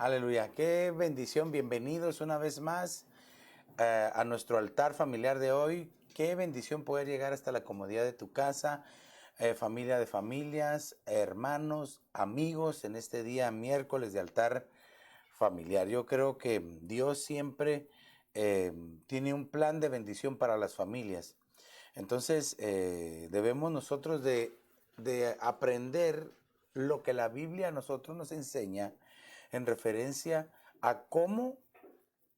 Aleluya, qué bendición, bienvenidos una vez más a nuestro altar familiar de hoy. Qué bendición poder llegar hasta la comodidad de tu casa, familia de familias, hermanos, amigos, en este día miércoles de altar familiar. Yo creo que Dios siempre tiene un plan de bendición para las familias. Entonces debemos nosotros de aprender lo que la Biblia a nosotros nos enseña en referencia a cómo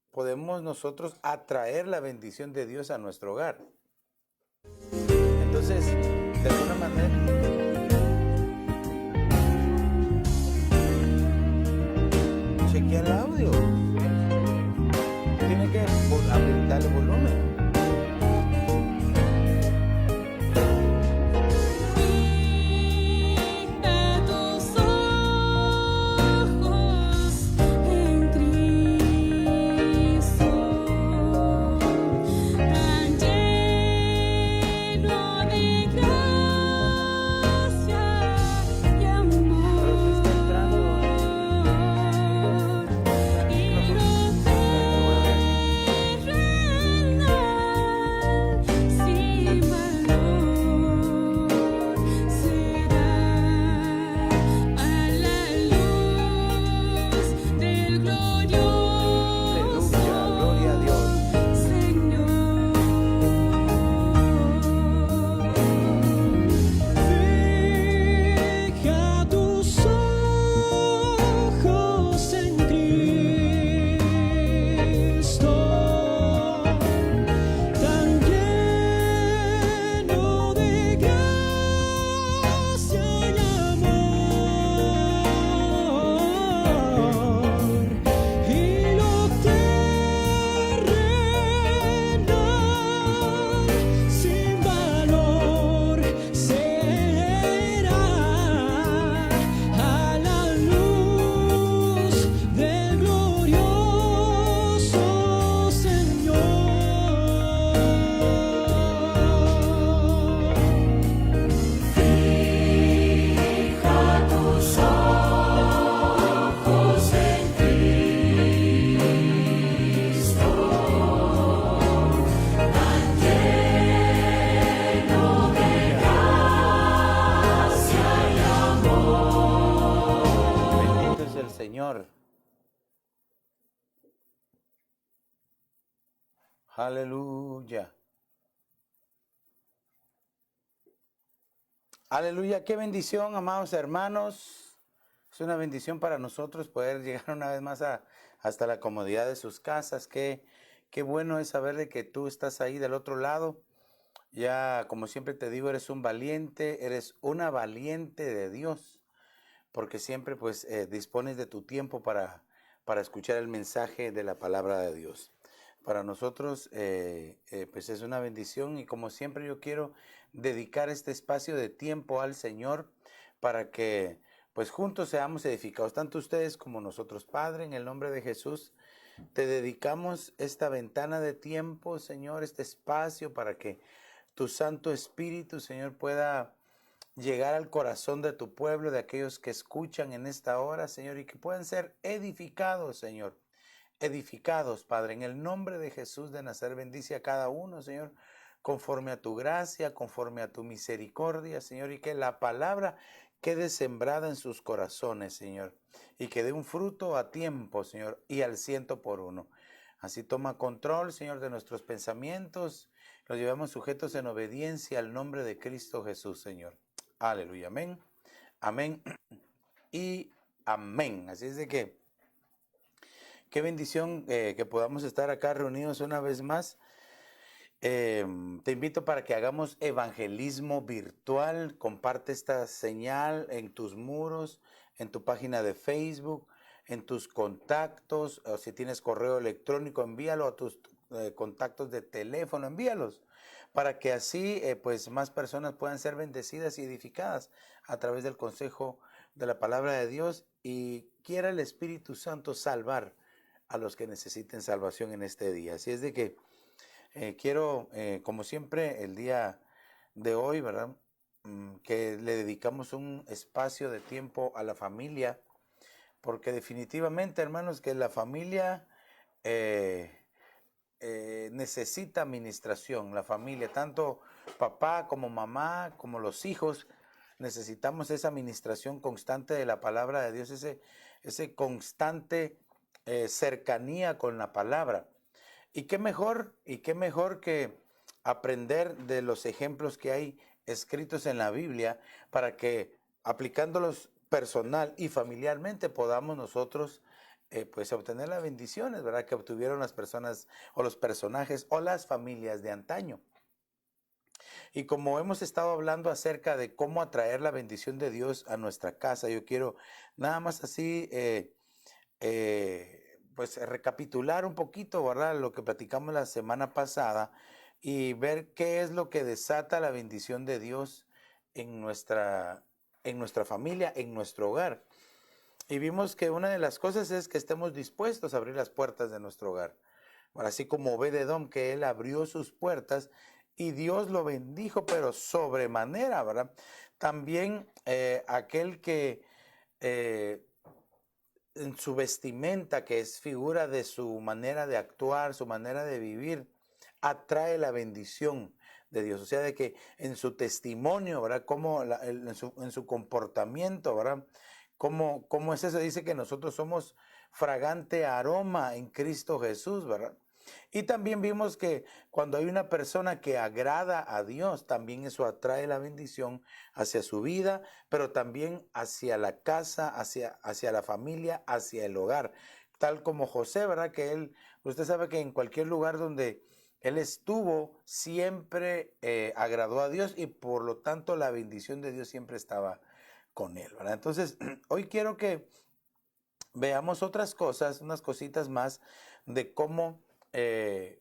podemos nosotros atraer la bendición de Dios a nuestro hogar. Entonces, de alguna manera, chequea el audio. Tiene que habilitar el volumen. Señor. Aleluya. Aleluya, qué bendición, amados hermanos. Es una bendición para nosotros poder llegar una vez más hasta la comodidad de sus casas. Qué bueno es saber de que tú estás ahí del otro lado. Ya, como siempre te digo, eres un valiente, eres una valiente de Dios. Porque siempre pues dispones de tu tiempo para escuchar el mensaje de la palabra de Dios. Para nosotros pues es una bendición y como siempre yo quiero dedicar este espacio de tiempo al Señor para que pues juntos seamos edificados, tanto ustedes como nosotros. Padre, en el nombre de Jesús, te dedicamos esta ventana de tiempo, Señor, este espacio para que tu Santo Espíritu, Señor, pueda llegar al corazón de tu pueblo, de aquellos que escuchan en esta hora, Señor, y que puedan ser edificados, Señor. Edificados, Padre, en el nombre de Jesús de Nazaret, bendice a cada uno, Señor, conforme a tu gracia, conforme a tu misericordia, Señor, y que la palabra quede sembrada en sus corazones, Señor, y que dé un fruto a tiempo, Señor, y al 100 por 1. Así toma control, Señor, de nuestros pensamientos, los llevamos sujetos en obediencia al nombre de Cristo Jesús, Señor. Aleluya, amén, amén y amén. Así es de que, qué bendición que podamos estar acá reunidos una vez más. Te invito para que hagamos evangelismo virtual. Comparte esta señal en tus muros, en tu página de Facebook, en tus contactos, o si tienes correo electrónico, envíalo a tus contactos de teléfono, envíalos, para que así pues más personas puedan ser bendecidas y edificadas a través del consejo de la palabra de Dios, y quiera el Espíritu Santo salvar a los que necesiten salvación en este día. Así es de que quiero, como siempre, el día de hoy, ¿verdad? Que le dedicamos un espacio de tiempo a la familia porque definitivamente, hermanos, que la familia necesita administración. La familia, tanto papá como mamá, como los hijos, necesitamos esa administración constante de la palabra de Dios, ese constante cercanía con la palabra. Y qué mejor que aprender de los ejemplos que hay escritos en la Biblia para que aplicándolos personal y familiarmente podamos nosotros pues obtener las bendiciones, ¿verdad? Que obtuvieron las personas o los personajes o las familias de antaño. Y como hemos estado hablando acerca de cómo atraer la bendición de Dios a nuestra casa, yo quiero nada más así pues recapitular un poquito, ¿verdad? Lo que platicamos la semana pasada y ver qué es lo que desata la bendición de Dios en nuestra familia, en nuestro hogar. Y vimos que una de las cosas es que estemos dispuestos a abrir las puertas de nuestro hogar. Bueno, así como Obed-Edom, que él abrió sus puertas y Dios lo bendijo, pero sobremanera, ¿verdad? También aquel que en su vestimenta, que es figura de su manera de actuar, su manera de vivir, atrae la bendición de Dios. O sea, de que en su testimonio, ¿verdad? Como en su comportamiento, ¿verdad? ¿Cómo es eso? Dice que nosotros somos fragante aroma en Cristo Jesús, ¿verdad? Y también vimos que cuando hay una persona que agrada a Dios, también eso atrae la bendición hacia su vida, pero también hacia la casa, hacia la familia, hacia el hogar. Tal como José, ¿verdad? Que él, usted sabe que en cualquier lugar donde él estuvo, siempre agradó a Dios y por lo tanto la bendición de Dios siempre estaba con él, ¿verdad? Entonces, hoy quiero que veamos otras cosas, unas cositas más de cómo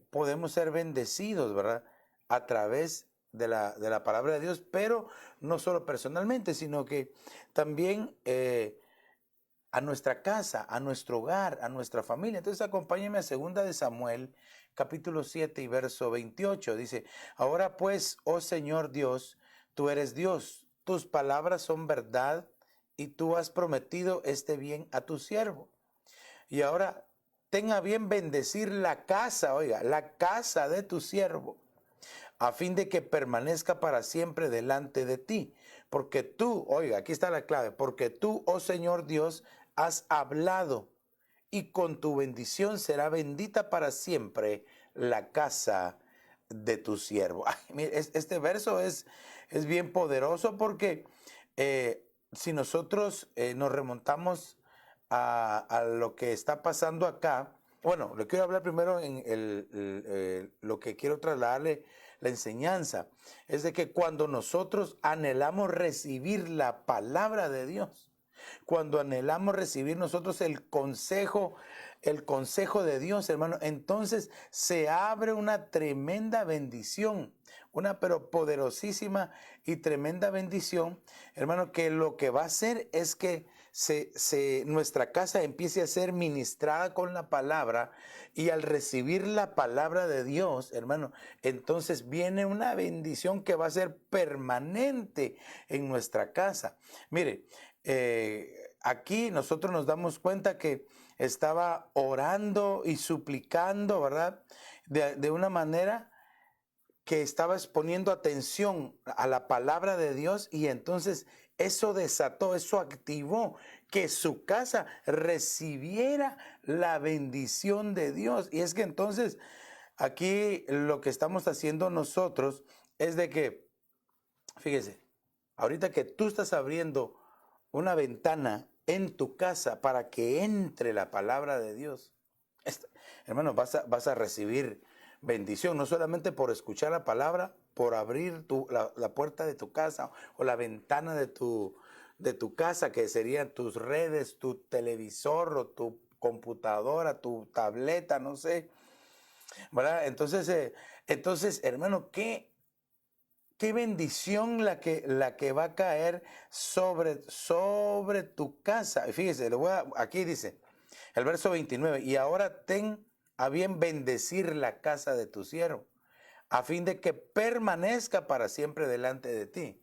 podemos ser bendecidos, ¿verdad? A través de la palabra de Dios, pero no solo personalmente, sino que también a nuestra casa, a nuestro hogar, a nuestra familia. Entonces acompáñenme a 2 de Samuel, capítulo 7 y verso 28. Dice, ahora pues, oh Señor Dios, tú eres Dios, tus palabras son verdad y tú has prometido este bien a tu siervo. Y ahora tenga bien bendecir la casa, oiga, la casa de tu siervo, a fin de que permanezca para siempre delante de ti. Porque tú, oiga, aquí está la clave, porque tú, oh Señor Dios, has hablado y con tu bendición será bendita para siempre la casa de tu siervo. Ay, mire, este verso es bien poderoso porque si nosotros nos remontamos a lo que está pasando acá, bueno, le quiero hablar primero en lo que quiero trasladarle la enseñanza, es de que cuando nosotros anhelamos recibir la palabra de Dios, cuando anhelamos recibir nosotros el consejo de Dios, hermano, entonces se abre una tremenda bendición, una pero poderosísima y tremenda bendición, hermano, que lo que va a hacer es que nuestra casa empiece a ser ministrada con la palabra y al recibir la palabra de Dios, hermano, entonces viene una bendición que va a ser permanente en nuestra casa. Mire, aquí nosotros nos damos cuenta que estaba orando y suplicando, ¿verdad? De una manera que estaba poniendo atención a la palabra de Dios y entonces eso desató, eso activó que su casa recibiera la bendición de Dios. Y es que entonces aquí lo que estamos haciendo nosotros es de que, fíjese, ahorita que tú estás abriendo una ventana en tu casa para que entre la palabra de Dios, hermano, vas a recibir bendición, no solamente por escuchar la palabra, por abrir la puerta de tu casa o la ventana de tu casa, que serían tus redes, tu televisor o tu computadora, tu tableta, no sé, ¿verdad? Entonces, hermano, qué bendición la que va a caer sobre tu casa. Y fíjese, aquí dice, el verso 29, y ahora ten a bien bendecir la casa de tu siervo, a fin de que permanezca para siempre delante de ti.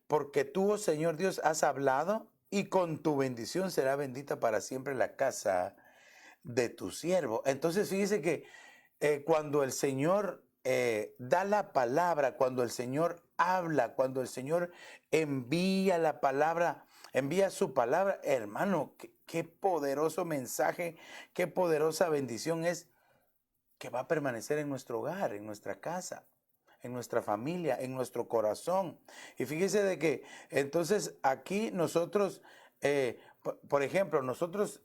Porque tú, oh Señor Dios, has hablado y con tu bendición será bendita para siempre la casa de tu siervo. Entonces fíjese que cuando el Señor da la palabra, cuando el Señor habla, cuando el Señor envía la palabra, envía su palabra, hermano, qué poderoso mensaje, qué poderosa bendición es que va a permanecer en nuestro hogar, en nuestra casa, en nuestra familia, en nuestro corazón. Y fíjese de que entonces aquí nosotros, por ejemplo, nosotros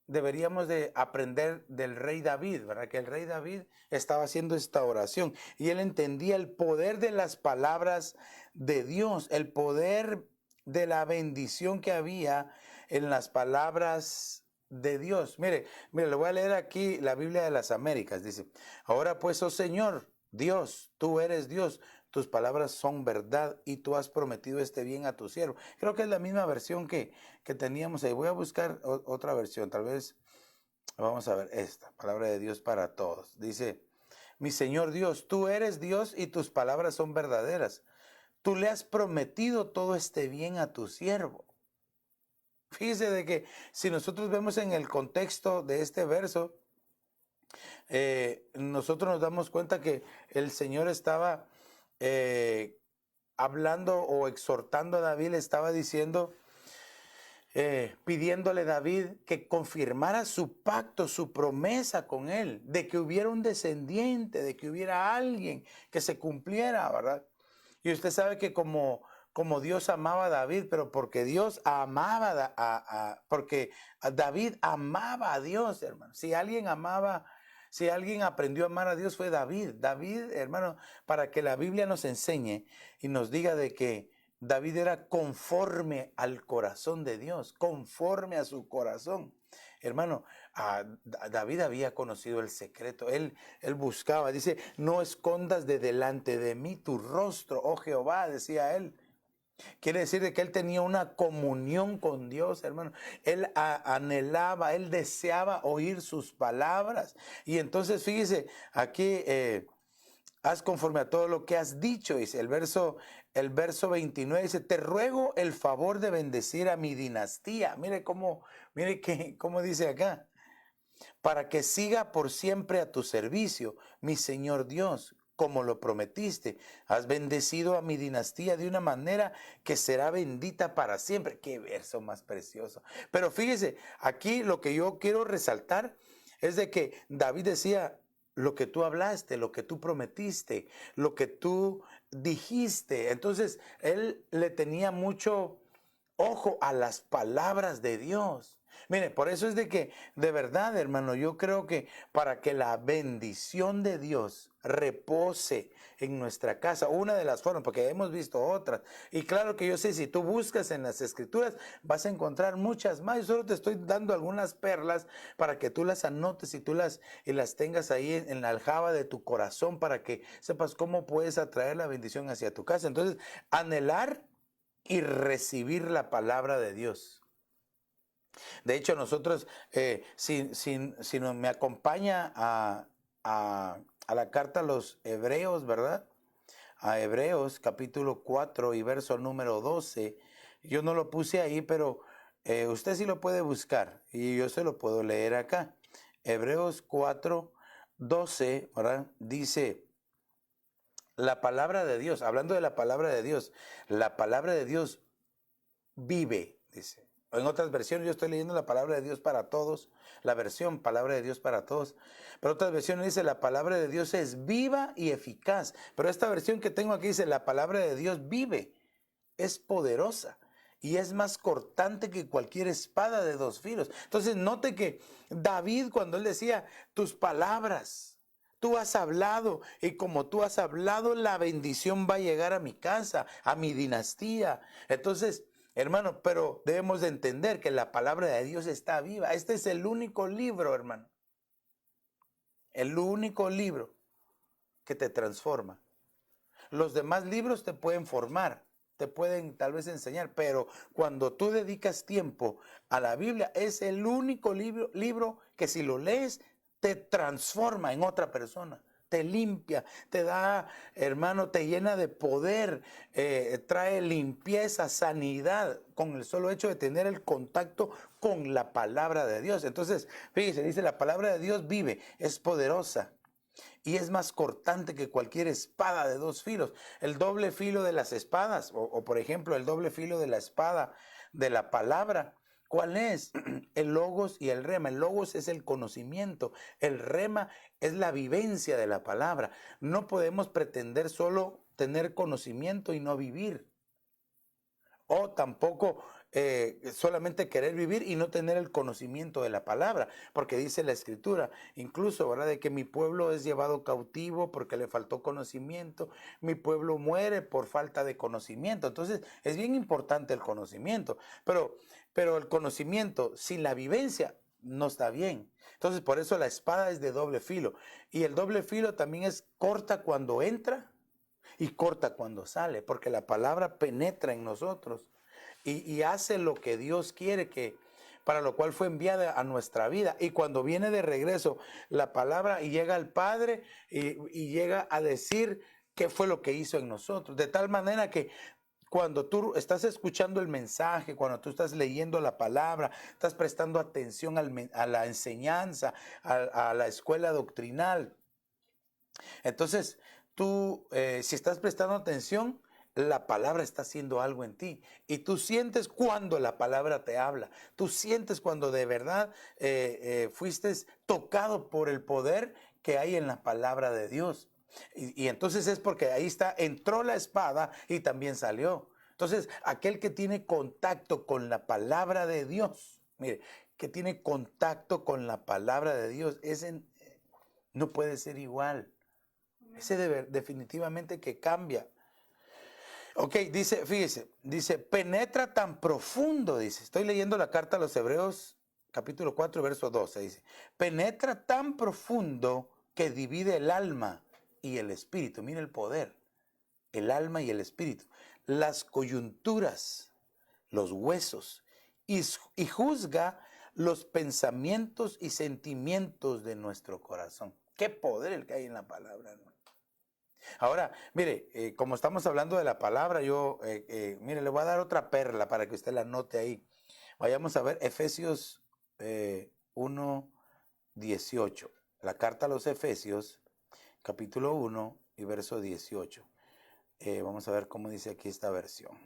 deberíamos de aprender del rey David, ¿verdad? Que el rey David estaba haciendo esta oración y él entendía el poder de las palabras de Dios, el poder de la bendición que había en las palabras de Dios. Mire, le voy a leer aquí la Biblia de las Américas. Dice, ahora pues, oh Señor, Dios, tú eres Dios, tus palabras son verdad y tú has prometido este bien a tu siervo. Creo que es la misma versión que teníamos ahí. Voy a buscar otra versión, tal vez vamos a ver esta, palabra de Dios para todos. Dice, mi Señor Dios, tú eres Dios y tus palabras son verdaderas. Tú le has prometido todo este bien a tu siervo. Fíjese de que si nosotros vemos en el contexto de este verso, nosotros nos damos cuenta que el Señor estaba hablando o exhortando a David, le estaba diciendo, pidiéndole a David que confirmara su pacto, su promesa con él, de que hubiera un descendiente, de que hubiera alguien que se cumpliera, ¿verdad? Y usted sabe que como Dios amaba a David, pero porque Dios amaba porque David amaba a Dios, hermano. Si alguien aprendió a amar a Dios fue David. David, hermano, para que la Biblia nos enseñe y nos diga de que David era conforme al corazón de Dios, conforme a su corazón. Hermano, David había conocido el secreto, él buscaba, dice, no escondas de delante de mí tu rostro, oh Jehová, decía él. Quiere decir de que él tenía una comunión con Dios, hermano. Él anhelaba, él deseaba oír sus palabras. Y entonces, fíjese, aquí, haz conforme a todo lo que has dicho, dice el verso 29, dice, te ruego el favor de bendecir a mi dinastía. Mire cómo dice acá, para que siga por siempre a tu servicio, mi Señor Dios, como lo prometiste. Has bendecido a mi dinastía de una manera que será bendita para siempre. Qué verso más precioso. Pero fíjese, aquí lo que yo quiero resaltar es de que David decía, lo que tú hablaste, lo que tú prometiste, lo que tú dijiste. Entonces, él le tenía mucho ojo a las palabras de Dios. Mire, por eso es de que, de verdad, hermano, yo creo que para que la bendición de Dios repose en nuestra casa, una de las formas, porque hemos visto otras, y claro que yo sé, si tú buscas en las Escrituras, vas a encontrar muchas más. Yo solo te estoy dando algunas perlas para que tú las anotes y las tengas ahí en la aljaba de tu corazón, para que sepas cómo puedes atraer la bendición hacia tu casa. Entonces, anhelar y recibir la palabra de Dios. De hecho, nosotros, si no me acompaña a la carta a los Hebreos, ¿verdad? A Hebreos capítulo 4 y verso número 12. Yo no lo puse ahí, pero usted sí lo puede buscar y yo se lo puedo leer acá. Hebreos 4, 12, ¿verdad? Dice, la palabra de Dios, hablando de la palabra de Dios vive, dice. En otras versiones, yo estoy leyendo la palabra de Dios para todos, la versión palabra de Dios para todos, pero otras versiones dice la palabra de Dios es viva y eficaz, pero esta versión que tengo aquí dice la palabra de Dios vive, es poderosa y es más cortante que cualquier espada de dos filos. Entonces note que David, cuando él decía tus palabras, tú has hablado, y como tú has hablado, la bendición va a llegar a mi casa, a mi dinastía. Entonces, hermano, pero debemos de entender que la palabra de Dios está viva. Este es el único libro, hermano. El único libro que te transforma. Los demás libros te pueden formar, te pueden tal vez enseñar, pero cuando tú dedicas tiempo a la Biblia, es el único libro que si lo lees, te transforma en otra persona. te limpia, te da, hermano, te llena de poder, trae limpieza, sanidad, con el solo hecho de tener el contacto con la palabra de Dios. Entonces, fíjese, dice, la palabra de Dios vive, es poderosa y es más cortante que cualquier espada de dos filos. El doble filo de las espadas, o por ejemplo, el doble filo de la espada de la palabra. ¿Cuál es? El logos y el rema. El logos es el conocimiento. El rema es la vivencia de la palabra. No podemos pretender solo tener conocimiento y no vivir. O tampoco solamente querer vivir y no tener el conocimiento de la palabra, porque dice la escritura, incluso, ¿verdad?, de que mi pueblo es llevado cautivo porque le faltó conocimiento, mi pueblo muere por falta de conocimiento. Entonces es bien importante el conocimiento, pero el conocimiento sin la vivencia no está bien. Entonces por eso la espada es de doble filo, y el doble filo también es corta cuando entra y corta cuando sale, porque la palabra penetra en nosotros y hace lo que Dios quiere, que para lo cual fue enviada a nuestra vida. Y cuando viene de regreso la palabra y llega al Padre y llega a decir qué fue lo que hizo en nosotros, de tal manera que cuando tú estás escuchando el mensaje, cuando tú estás leyendo la palabra, estás prestando atención a la enseñanza, a la escuela doctrinal, entonces, tú, si estás prestando atención, la palabra está haciendo algo en ti. Y tú sientes cuando la palabra te habla. Tú sientes cuando de verdad fuiste tocado por el poder que hay en la palabra de Dios. Y entonces es porque ahí está, entró la espada y también salió. Entonces, aquel que tiene contacto con la palabra de Dios, mire, que tiene contacto con la palabra de Dios, no puede ser igual. Ese definitivamente que cambia. Ok, dice, fíjese, dice, penetra tan profundo, dice, estoy leyendo la carta a los Hebreos, capítulo 4, verso 12, dice, penetra tan profundo que divide el alma y el espíritu. Mira el poder, el alma y el espíritu, las coyunturas, los huesos, y juzga los pensamientos y sentimientos de nuestro corazón. Qué poder el que hay en la palabra, ¿no? Ahora, mire, como estamos hablando de la palabra, mire, le voy a dar otra perla para que usted la note ahí. Vayamos a ver Efesios 1, 18. La carta a los Efesios, capítulo 1 y verso 18. Vamos a ver cómo dice aquí esta versión.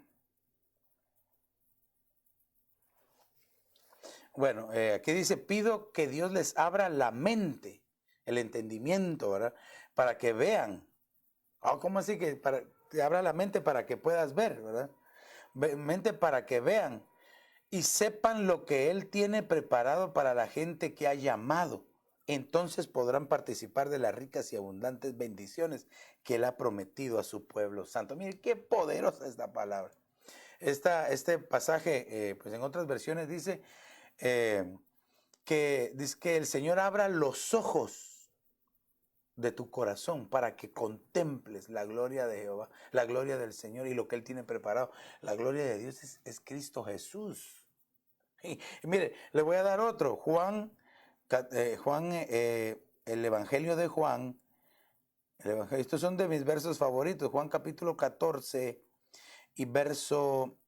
Bueno, aquí dice, pido que Dios les abra la mente, el entendimiento, ¿verdad? Para que vean. ¿Cómo así que te abra la mente para que puedas ver, verdad? Mente para que vean y sepan lo que Él tiene preparado para la gente que ha llamado. Entonces podrán participar de las ricas y abundantes bendiciones que Él ha prometido a su pueblo santo. Mire, qué poderosa esta palabra. Este pasaje, pues en otras versiones dice que el Señor abra los ojos de tu corazón para que contemples la gloria de Jehová, la gloria del Señor y lo que Él tiene preparado. La gloria de Dios es Cristo Jesús. Y mire, le voy a dar otro. El Evangelio de Juan, estos son de mis versos favoritos. Juan capítulo 14 y verso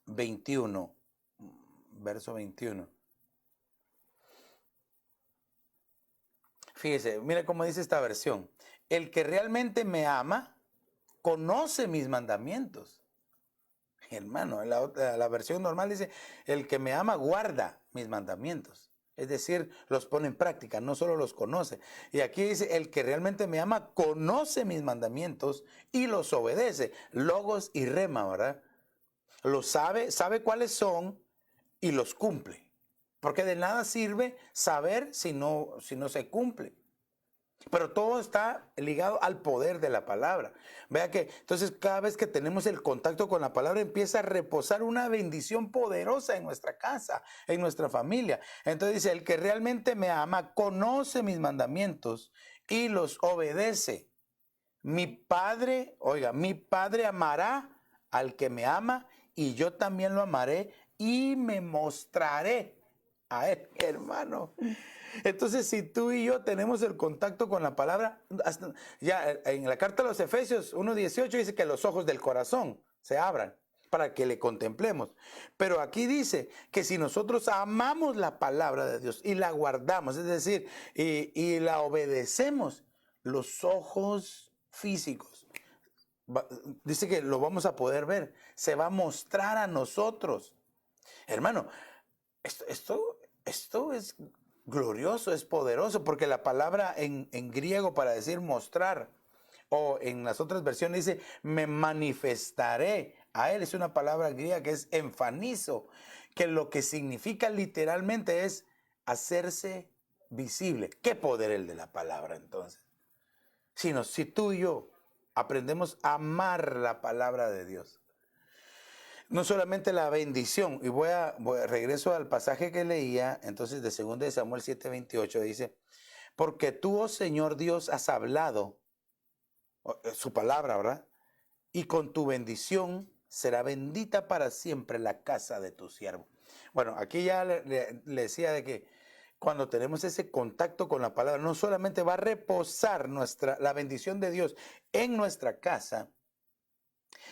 21. Verso 21. Fíjese, mire cómo dice esta versión. El que realmente me ama, conoce mis mandamientos. Hermano, la versión normal dice, el que me ama guarda mis mandamientos. Es decir, los pone en práctica, no solo los conoce. Y aquí dice, el que realmente me ama, conoce mis mandamientos y los obedece. Logos y rema, ¿verdad? Lo sabe cuáles son y los cumple. Porque de nada sirve saber si no se cumple. Pero todo está ligado al poder de la palabra. Vea que entonces cada vez que tenemos el contacto con la palabra empieza a reposar una bendición poderosa en nuestra casa, en nuestra familia. Entonces dice, el que realmente me ama conoce mis mandamientos y los obedece. Mi Padre amará al que me ama y yo también lo amaré y me mostraré a él, hermano. Entonces, si tú y yo tenemos el contacto con la palabra, ya en la carta a los Efesios 1:18 dice que los ojos del corazón se abran para que le contemplemos. Pero aquí dice que si nosotros amamos la palabra de Dios y la guardamos, es decir, y la obedecemos, los ojos físicos, dice que lo vamos a poder ver, se va a mostrar a nosotros. Hermano, esto es glorioso, es poderoso, porque la palabra en griego para decir mostrar, o en las otras versiones dice, me manifestaré a él, es una palabra griega que es enfanizo, que lo que significa literalmente es hacerse visible. ¿Qué poder el de la palabra entonces? Si tú y yo aprendemos a amar la palabra de Dios, no solamente la bendición, y regreso al pasaje que leía, entonces de 2 de Samuel 7:28, dice, porque tú, oh Señor Dios, has hablado, su palabra, ¿verdad? Y con tu bendición será bendita para siempre la casa de tu siervo. Bueno, aquí ya le decía de que cuando tenemos ese contacto con la palabra, no solamente va a reposar la bendición de Dios en nuestra casa,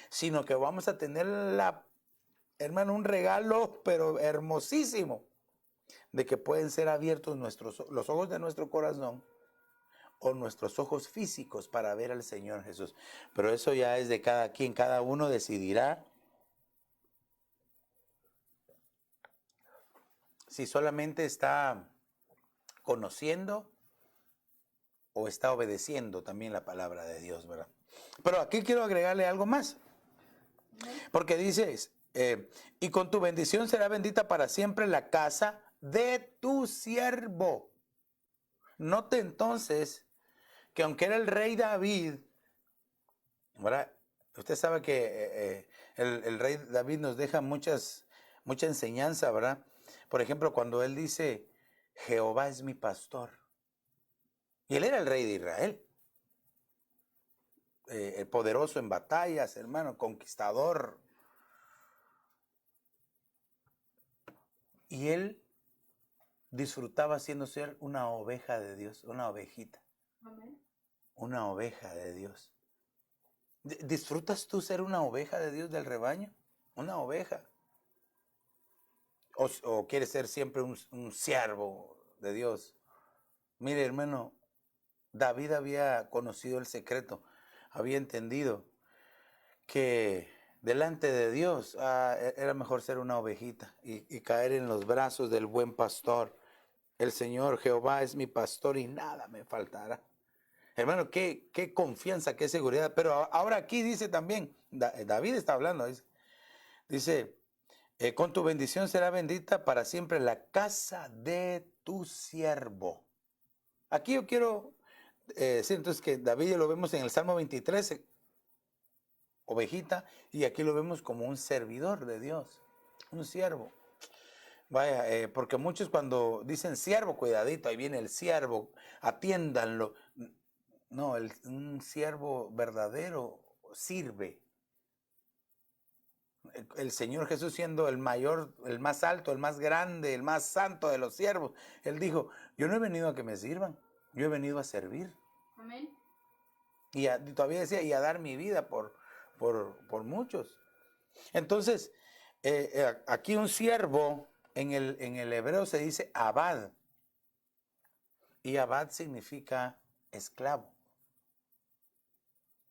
sino que vamos a tener hermano, un regalo, pero hermosísimo, de que pueden ser abiertos los ojos de nuestro corazón o nuestros ojos físicos para ver al Señor Jesús. Pero eso ya es de cada quien, cada uno decidirá si solamente está conociendo o está obedeciendo también la palabra de Dios, ¿verdad? Pero aquí quiero agregarle algo más, porque dices, y con tu bendición será bendita para siempre la casa de tu siervo. Note entonces que aunque era el rey David, ¿verdad? Usted sabe que el rey David nos deja mucha enseñanza, ¿verdad? Por ejemplo, cuando él dice, Jehová es mi pastor. Y él era el rey de Israel. El poderoso en batallas, hermano, conquistador. Y él disfrutaba siendo ser una oveja de Dios, una ovejita. Amén. Una oveja de Dios. ¿Disfrutas tú ser una oveja de Dios del rebaño? Una oveja. ¿O quieres ser siempre un siervo de Dios? Mire, hermano, David había conocido el secreto, había entendido que delante de Dios era mejor ser una ovejita y caer en los brazos del buen pastor. El Señor Jehová es mi pastor y nada me faltará. Hermano, qué confianza, qué seguridad. Pero ahora aquí dice también, David está hablando, dice, con tu bendición será bendita para siempre la casa de tu siervo. Aquí yo quiero decir entonces que David lo vemos en el Salmo 23, ovejita, y aquí lo vemos como un servidor de Dios, un siervo. Vaya, porque muchos cuando dicen siervo, cuidadito, ahí viene el siervo, atiéndanlo. No, un siervo verdadero sirve. El Señor Jesús siendo el mayor, el más alto, el más grande, el más santo de los siervos, Él dijo, yo no he venido a que me sirvan, yo he venido a servir. Amén. Y todavía decía, y a dar mi vida por muchos. Entonces, aquí un siervo, en el hebreo se dice abad, y abad significa esclavo.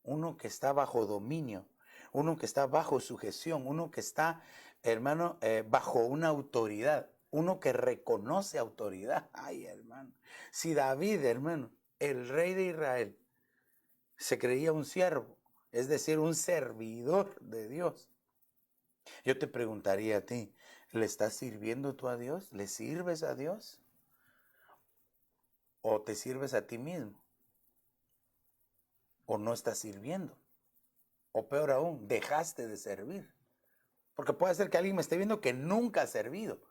Uno que está bajo dominio, uno que está bajo sujeción, uno que está, hermano, bajo una autoridad, uno que reconoce autoridad. Ay, hermano, si David, hermano, el rey de Israel, se creía un siervo, es decir, un servidor de Dios, yo te preguntaría a ti, ¿le estás sirviendo tú a Dios? ¿Le sirves a Dios? ¿O te sirves a ti mismo? ¿O no estás sirviendo? O peor aún, dejaste de servir. Porque puede ser que alguien me esté viendo que nunca ha servido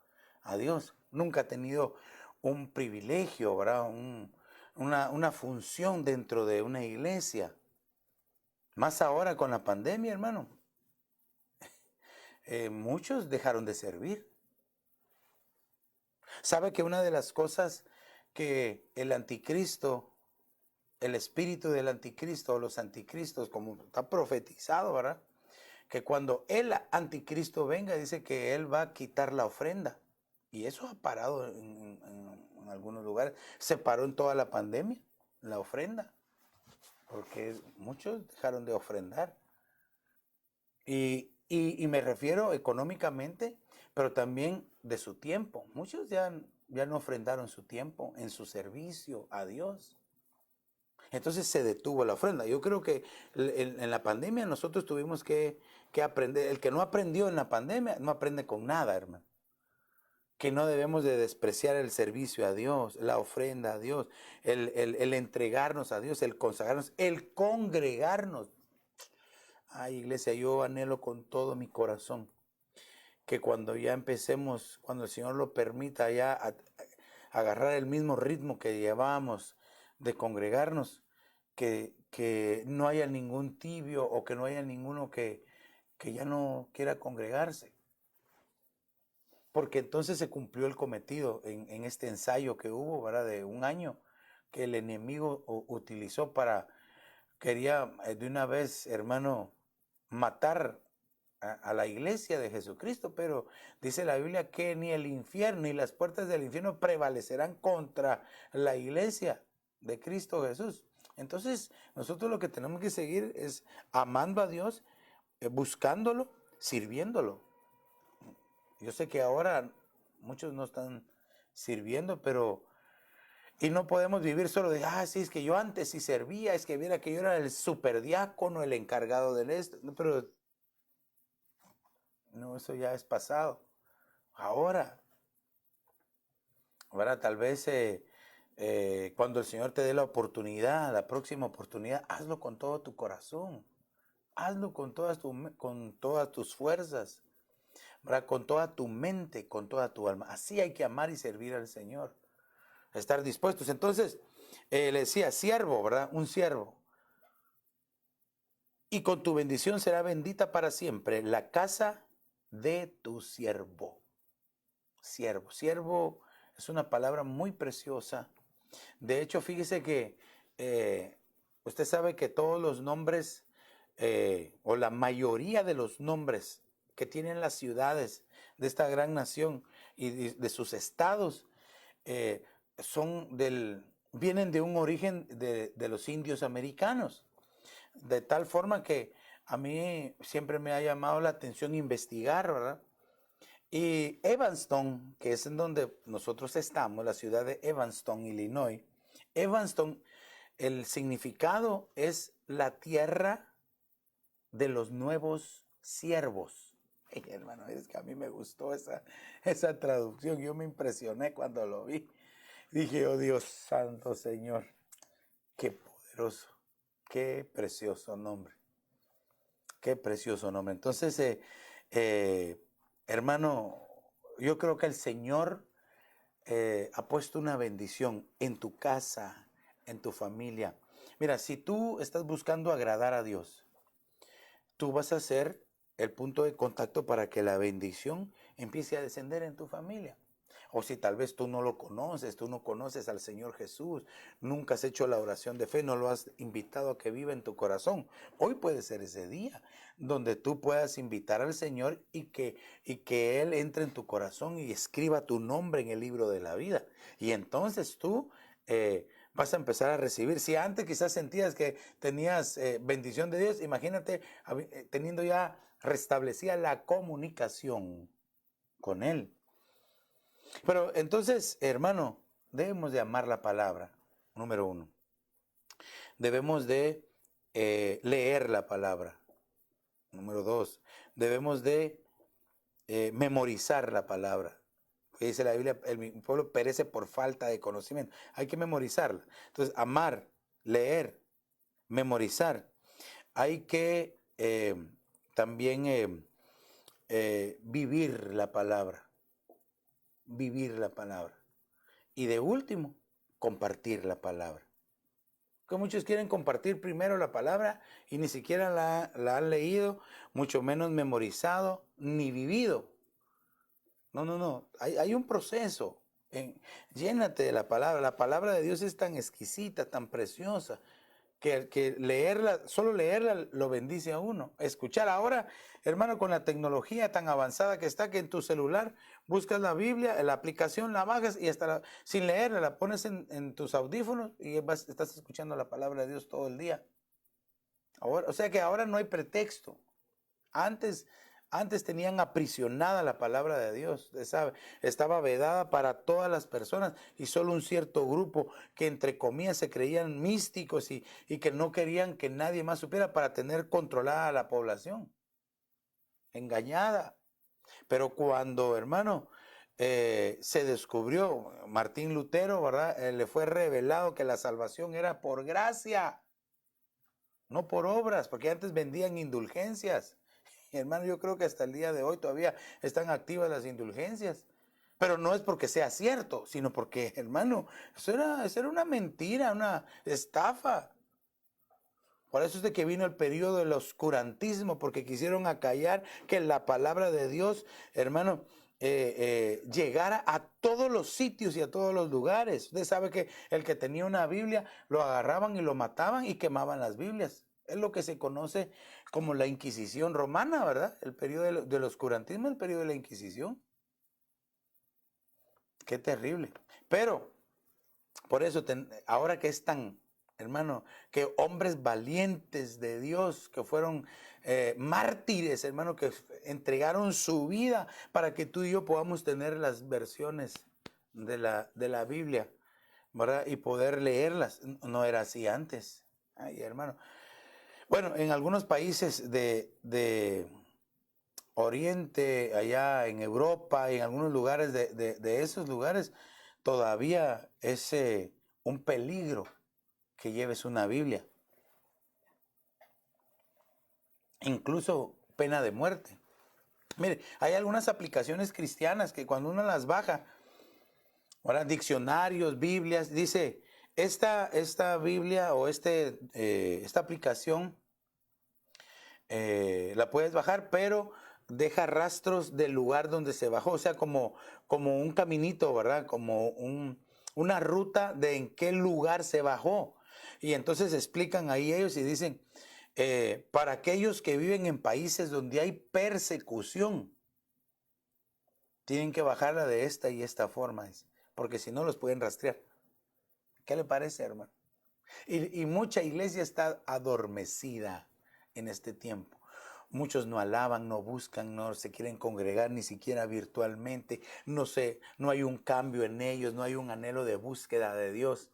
a Dios, nunca ha tenido un privilegio, ¿verdad? Una función dentro de una iglesia. Más ahora con la pandemia, hermano. Muchos dejaron de servir. ¿Sabe que una de las cosas que el anticristo, el espíritu del anticristo o los anticristos, como está profetizado, ¿verdad? Que cuando el anticristo venga, dice que él va a quitar la ofrenda. Y eso ha parado en algunos lugares. Se paró en toda la pandemia, la ofrenda, porque muchos dejaron de ofrendar. Y me refiero económicamente, pero también de su tiempo. Muchos ya no ofrendaron su tiempo en su servicio a Dios. Entonces se detuvo la ofrenda. Yo creo que en la pandemia nosotros tuvimos que aprender. El que no aprendió en la pandemia no aprende con nada, hermano. Que no debemos de despreciar el servicio a Dios, la ofrenda a Dios, el entregarnos a Dios, el consagrarnos, el congregarnos. Ay, iglesia, yo anhelo con todo mi corazón que cuando ya empecemos, cuando el Señor lo permita, ya a agarrar el mismo ritmo que llevábamos de congregarnos, que no haya ningún tibio o que no haya ninguno que ya no quiera congregarse. Porque entonces se cumplió el cometido en este ensayo que hubo, ¿verdad? De un año que el enemigo utilizó quería de una vez, hermano, matar a la iglesia de Jesucristo, pero dice la Biblia que ni el infierno ni las puertas del infierno prevalecerán contra la iglesia de Cristo Jesús. Entonces, nosotros lo que tenemos que seguir es amando a Dios, buscándolo, sirviéndolo. Yo sé que ahora muchos no están sirviendo, y no podemos vivir solo de, sí, es que yo antes sí servía, es que viera que yo era el superdiácono, el encargado del esto. No, pero no, eso ya es pasado. Ahora, tal vez cuando el Señor te dé la oportunidad, la próxima oportunidad, hazlo con todo tu corazón. Hazlo con todas tus fuerzas, ¿verdad? Con toda tu mente, con toda tu alma. Así hay que amar y servir al Señor. Estar dispuestos. Entonces, le decía, siervo, ¿verdad? Un siervo. Y con tu bendición será bendita para siempre la casa de tu siervo. Siervo. Siervo es una palabra muy preciosa. De hecho, fíjese que usted sabe que todos los nombres, o la mayoría de los nombres que tienen las ciudades de esta gran nación y de sus estados, vienen de un origen de los indios americanos. De tal forma que a mí siempre me ha llamado la atención investigar, ¿verdad? Y Evanston, que es en donde nosotros estamos, la ciudad de Evanston, Illinois. Evanston, el significado es la tierra de los nuevos siervos. Hey, hermano, es que a mí me gustó esa traducción. Yo me impresioné cuando lo vi. Dije, oh Dios santo Señor, qué poderoso, qué precioso nombre. Qué precioso nombre. Entonces, hermano, yo creo que el Señor ha puesto una bendición en tu casa, en tu familia. Mira, si tú estás buscando agradar a Dios, tú vas a ser el punto de contacto para que la bendición empiece a descender en tu familia. O si tal vez tú no lo conoces, tú no conoces al Señor Jesús, nunca has hecho la oración de fe, no lo has invitado a que viva en tu corazón. Hoy puede ser ese día donde tú puedas invitar al Señor y que Él entre en tu corazón y escriba tu nombre en el libro de la vida. Y entonces tú vas a empezar a recibir. Si antes quizás sentías que tenías bendición de Dios, imagínate teniendo ya restablecida la comunicación con Él. Pero entonces, hermano, debemos de amar la palabra, número uno. Debemos de leer la palabra, número dos. Debemos de memorizar la palabra. Dice la Biblia, mi pueblo perece por falta de conocimiento. Hay que memorizarla. Entonces, amar, leer, memorizar. Hay que también vivir la palabra. Vivir la palabra. Y de último, compartir la palabra. Que muchos quieren compartir primero la palabra y ni siquiera la han leído, mucho menos memorizado, ni vivido. No. Hay un proceso. Llénate de la palabra. La palabra de Dios es tan exquisita, tan preciosa, que leerla, solo leerla lo bendice a uno. Escuchar ahora, hermano, con la tecnología tan avanzada que está, que en tu celular buscas la Biblia, la aplicación la bajas y hasta sin leerla la pones en tus audífonos y estás escuchando la palabra de Dios todo el día. Ahora, o sea que ahora no hay pretexto. Antes, antes tenían aprisionada la palabra de Dios, ¿sabe? Estaba vedada para todas las personas y solo un cierto grupo que entre comillas se creían místicos y que no querían que nadie más supiera para tener controlada a la población, engañada. Pero cuando, hermano, se descubrió, Martín Lutero, ¿verdad? Le fue revelado que la salvación era por gracia, no por obras, porque antes vendían indulgencias. Hermano, yo creo que hasta el día de hoy todavía están activas las indulgencias. Pero no es porque sea cierto, sino porque, hermano, eso era una mentira, una estafa. Por eso es de que vino el periodo del oscurantismo, porque quisieron acallar que la palabra de Dios, hermano, llegara a todos los sitios y a todos los lugares. Usted sabe que el que tenía una Biblia lo agarraban y lo mataban y quemaban las Biblias. Es lo que se conoce como la Inquisición romana, ¿verdad? El periodo del oscurantismo, el periodo de la Inquisición. Qué terrible. Pero, por eso, ahora que es tan, hermano, que hombres valientes de Dios, que fueron mártires, hermano, que entregaron su vida para que tú y yo podamos tener las versiones de la Biblia, ¿verdad? Y poder leerlas. No era así antes. Ay, hermano. Bueno, en algunos países de Oriente, allá en Europa y en algunos lugares de esos lugares, todavía es un peligro que lleves una Biblia. Incluso pena de muerte. Mire, hay algunas aplicaciones cristianas que cuando uno las baja, ahora diccionarios, Biblias, dice, esta Biblia o esta aplicación la puedes bajar, pero deja rastros del lugar donde se bajó, o sea, como un caminito, ¿verdad? Como una ruta de en qué lugar se bajó. Y entonces explican ahí ellos y dicen, para aquellos que viven en países donde hay persecución, tienen que bajarla de esta y esta forma, porque si no los pueden rastrear. ¿Qué le parece, hermano? Y mucha iglesia está adormecida en este tiempo. Muchos no alaban, no buscan, no se quieren congregar ni siquiera virtualmente. No hay un cambio en ellos, no hay un anhelo de búsqueda de Dios.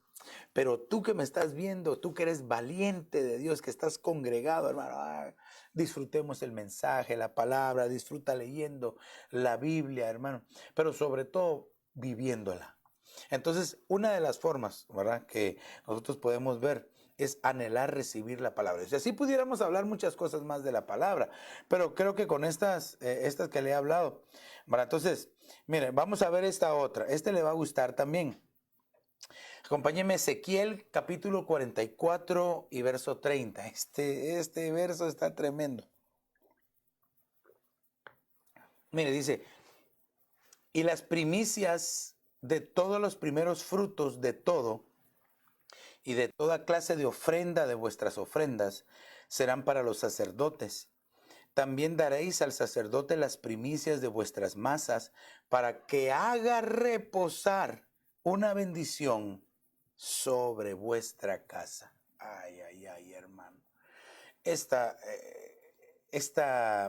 Pero tú que me estás viendo, tú que eres valiente de Dios, que estás congregado, hermano, disfrutemos el mensaje, la palabra, disfruta leyendo la Biblia, hermano, pero sobre todo viviéndola. Entonces, una de las formas, ¿verdad?, que nosotros podemos ver es anhelar recibir la palabra. O sea, sí pudiéramos hablar muchas cosas más de la palabra, pero creo que con estas que le he hablado, ¿verdad? Entonces, miren, vamos a ver esta otra. Le va a gustar también. Acompáñeme, Ezequiel capítulo 44 y verso 30. Este verso está tremendo. Mire, dice, y las primicias de todos los primeros frutos de todo y de toda clase de ofrenda de vuestras ofrendas serán para los sacerdotes. También daréis al sacerdote las primicias de vuestras masas para que haga reposar una bendición sobre vuestra casa. Ay, ay, ay, hermano. Esta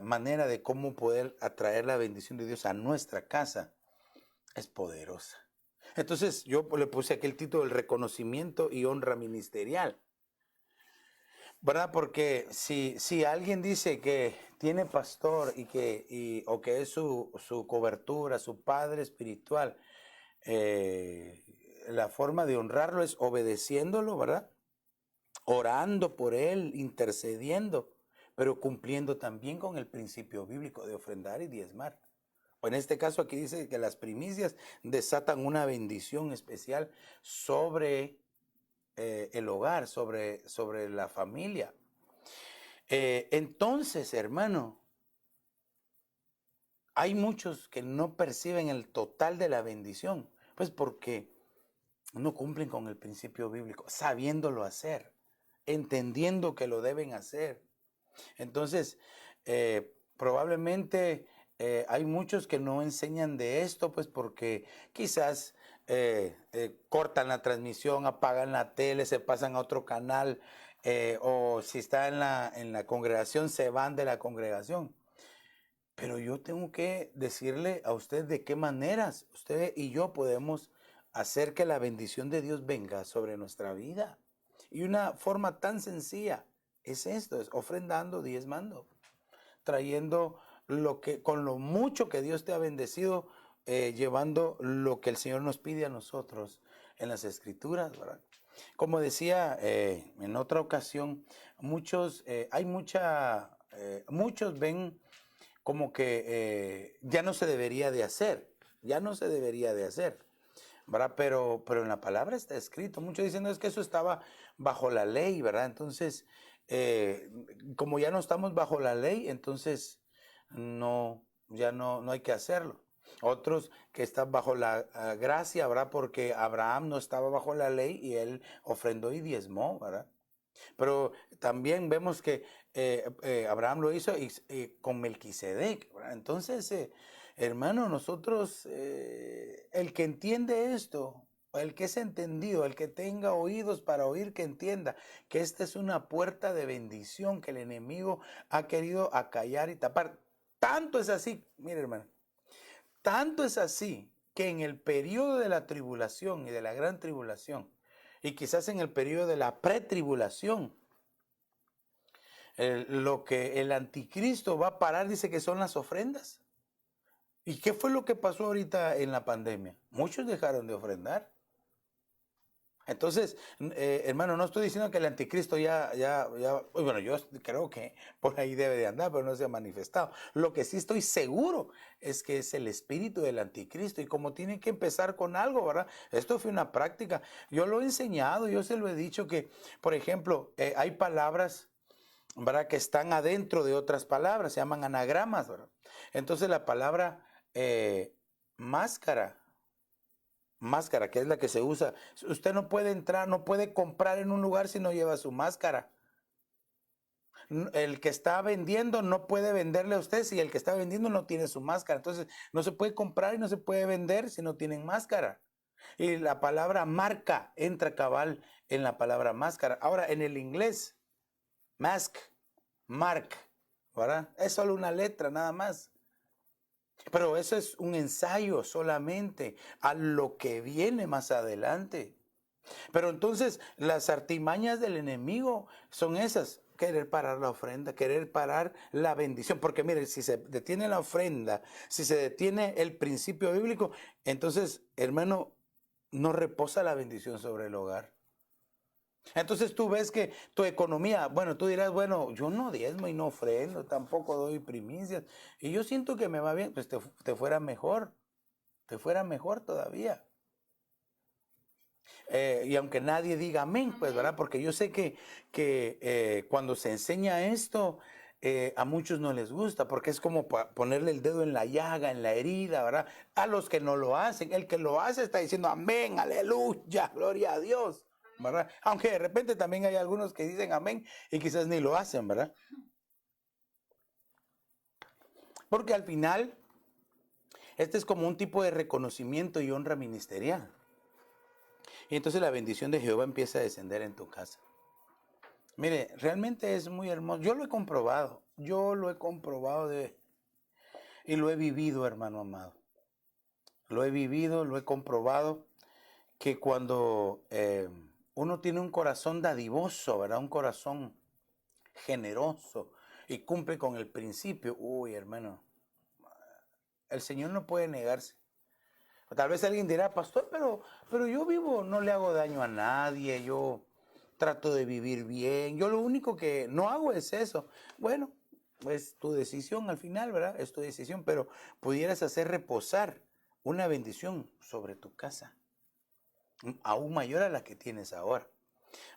manera de cómo poder atraer la bendición de Dios a nuestra casa es poderosa. Entonces yo le puse aquí el título, el reconocimiento y honra ministerial, ¿verdad? Porque si alguien dice que tiene pastor o que es su cobertura, su padre espiritual, la forma de honrarlo es obedeciéndolo, ¿verdad? Orando por él, intercediendo, pero cumpliendo también con el principio bíblico de ofrendar y diezmar. O en este caso aquí dice que las primicias desatan una bendición especial sobre el hogar, sobre la familia. Entonces, hermano, hay muchos que no perciben el total de la bendición, Pues porque no cumplen con el principio bíblico, sabiéndolo hacer, entendiendo que lo deben hacer. Entonces, probablemente hay muchos que no enseñan de esto, pues porque quizás cortan la transmisión, apagan la tele, se pasan a otro canal, o si está en la congregación, se van de la congregación. Pero yo tengo que decirle a usted de qué maneras usted y yo podemos hacer que la bendición de Dios venga sobre nuestra vida. Y una forma tan sencilla es esto, es ofrendando, diezmando, trayendo lo que, con lo mucho que Dios te ha bendecido, llevando lo que el Señor nos pide a nosotros en las Escrituras, ¿verdad? Como decía en otra ocasión, muchos ven como que ya no se debería de hacer, ya no se debería de hacer, ¿verdad? Pero en la palabra está escrito, muchos dicen, no, es que eso estaba bajo la ley, ¿verdad? Entonces, eh, como ya no estamos bajo la ley, entonces ya no hay que hacerlo. Otros que están bajo la gracia, ¿verdad? Porque Abraham no estaba bajo la ley y él ofrendó y diezmó, ¿verdad? Pero también vemos que Abraham lo hizo con Melquisedec, ¿verdad? Entonces, hermano, nosotros, el que entiende esto, el que es entendido, el que tenga oídos para oír, que entienda que esta es una puerta de bendición que el enemigo ha querido acallar y tapar. Tanto es así, mire hermano, tanto es así que en el periodo de la tribulación y de la gran tribulación, y quizás en el periodo de la pretribulación, lo que el anticristo va a parar, dice que son las ofrendas. ¿Y qué fue lo que pasó ahorita en la pandemia? Muchos dejaron de ofrendar. Entonces, hermano, no estoy diciendo que el anticristo bueno, yo creo que por ahí debe de andar, pero no se ha manifestado. Lo que sí estoy seguro es que es el espíritu del anticristo y como tiene que empezar con algo, ¿verdad? Esto fue una práctica. Yo lo he enseñado, yo se lo he dicho que, por ejemplo, hay palabras, ¿verdad?, que están adentro de otras palabras, se llaman anagramas, ¿verdad? Entonces la palabra máscara, máscara, que es la que se usa. Usted no puede entrar, no puede comprar en un lugar si no lleva su máscara. El que está vendiendo no puede venderle a usted si el que está vendiendo no tiene su máscara. Entonces no se puede comprar y no se puede vender si no tienen máscara. Y la palabra marca entra cabal en la palabra máscara. Ahora en el inglés, mask, mark, ¿verdad? Es solo una letra nada más. Pero eso es un ensayo solamente a lo que viene más adelante. Pero entonces las artimañas del enemigo son esas: querer parar la ofrenda, querer parar la bendición. Porque mire, si se detiene la ofrenda, si se detiene el principio bíblico, entonces, hermano, no reposa la bendición sobre el hogar. Entonces tú ves que tu economía, bueno, tú dirás, bueno, yo no diezmo y no ofrendo, tampoco doy primicias, y yo siento que me va bien, pues te fuera mejor todavía. Y aunque nadie diga amén, pues, ¿verdad? Porque yo sé que cuando se enseña esto, a muchos no les gusta, porque es como ponerle el dedo en la llaga, en la herida, ¿verdad? A los que no lo hacen, el que lo hace está diciendo amén, aleluya, gloria a Dios, ¿verdad? Aunque de repente también hay algunos que dicen amén y quizás ni lo hacen, ¿verdad? Porque al final, este es como un tipo de reconocimiento y honra ministerial. Y entonces la bendición de Jehová empieza a descender en tu casa. Mire, realmente es muy hermoso. Yo lo he comprobado. Y lo he vivido, hermano amado. Lo he vivido, lo he comprobado, que cuando uno tiene un corazón dadivoso, ¿verdad? Un corazón generoso y cumple con el principio, uy, hermano, el Señor no puede negarse. Tal vez alguien dirá, pastor, pero yo vivo, no le hago daño a nadie, yo trato de vivir bien, yo lo único que no hago es eso. Bueno, es tu decisión al final, ¿verdad? Es tu decisión, pero pudieras hacer reposar una bendición sobre tu casa, aún mayor a la que tienes ahora,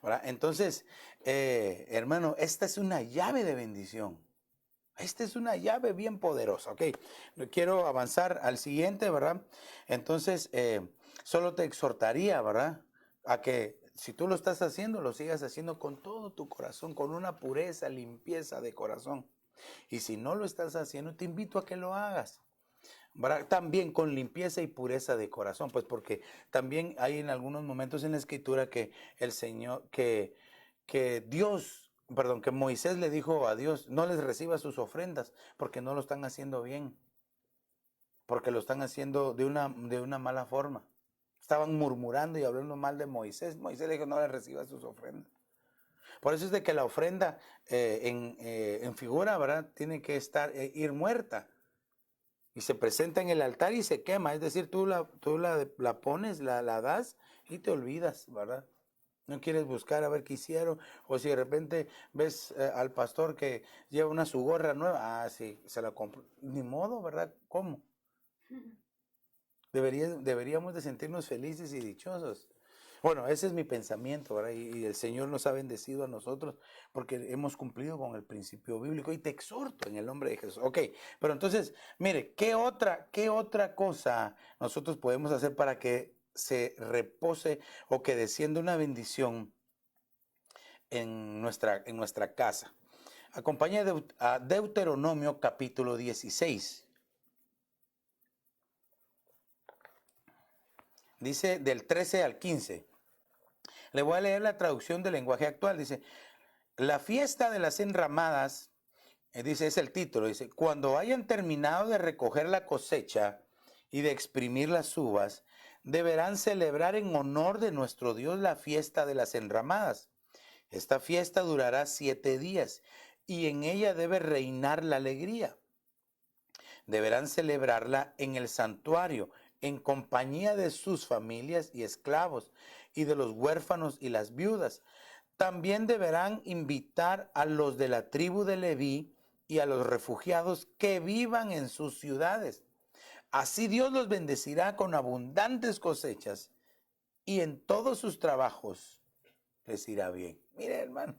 ¿verdad? Entonces, hermano, esta es una llave de bendición. Esta es una llave bien poderosa, ok. Quiero avanzar al siguiente, ¿verdad? Entonces, solo te exhortaría, ¿verdad? A que si tú lo estás haciendo, lo sigas haciendo con todo tu corazón, con una pureza, limpieza de corazón. Y si no lo estás haciendo, te invito a que lo hagas, ¿verdad? También con limpieza y pureza de corazón, pues porque también hay en algunos momentos en la Escritura que el Señor, que Dios, perdón, que Moisés le dijo a Dios, no les reciba sus ofrendas porque no lo están haciendo bien, porque lo están haciendo de una mala forma. Estaban murmurando y hablando mal de Moisés. Moisés le dijo, no le reciba sus ofrendas. Por eso es de que la ofrenda en figura, ¿verdad? Tiene que ir muerta. Y se presenta en el altar y se quema. Es decir, tú la pones, la das y te olvidas, ¿verdad? No quieres buscar a ver qué hicieron. O si de repente ves al pastor que lleva su gorra nueva. Ah, sí, se la compró. Ni modo, ¿verdad? ¿Cómo? Deberíamos de sentirnos felices y dichosos. Bueno, ese es mi pensamiento, ¿verdad? Y el Señor nos ha bendecido a nosotros porque hemos cumplido con el principio bíblico y te exhorto en el nombre de Jesús. Ok, pero entonces, mire, ¿qué otra cosa nosotros podemos hacer para que se repose o que descienda una bendición en nuestra casa? Acompaña a Deuteronomio capítulo 16. Dice del 13 al 15. Le voy a leer la traducción del lenguaje actual. Dice, la fiesta de las enramadas, dice, es el título, dice, cuando hayan terminado de recoger la cosecha y de exprimir las uvas, deberán celebrar en honor de nuestro Dios la fiesta de las enramadas. Esta fiesta durará 7 días y en ella debe reinar la alegría. Deberán celebrarla en el santuario, en compañía de sus familias y esclavos, y de los huérfanos y las viudas. También deberán invitar a los de la tribu de Leví y a los refugiados que vivan en sus ciudades. Así Dios los bendecirá con abundantes cosechas y en todos sus trabajos les irá bien. Mire, hermano.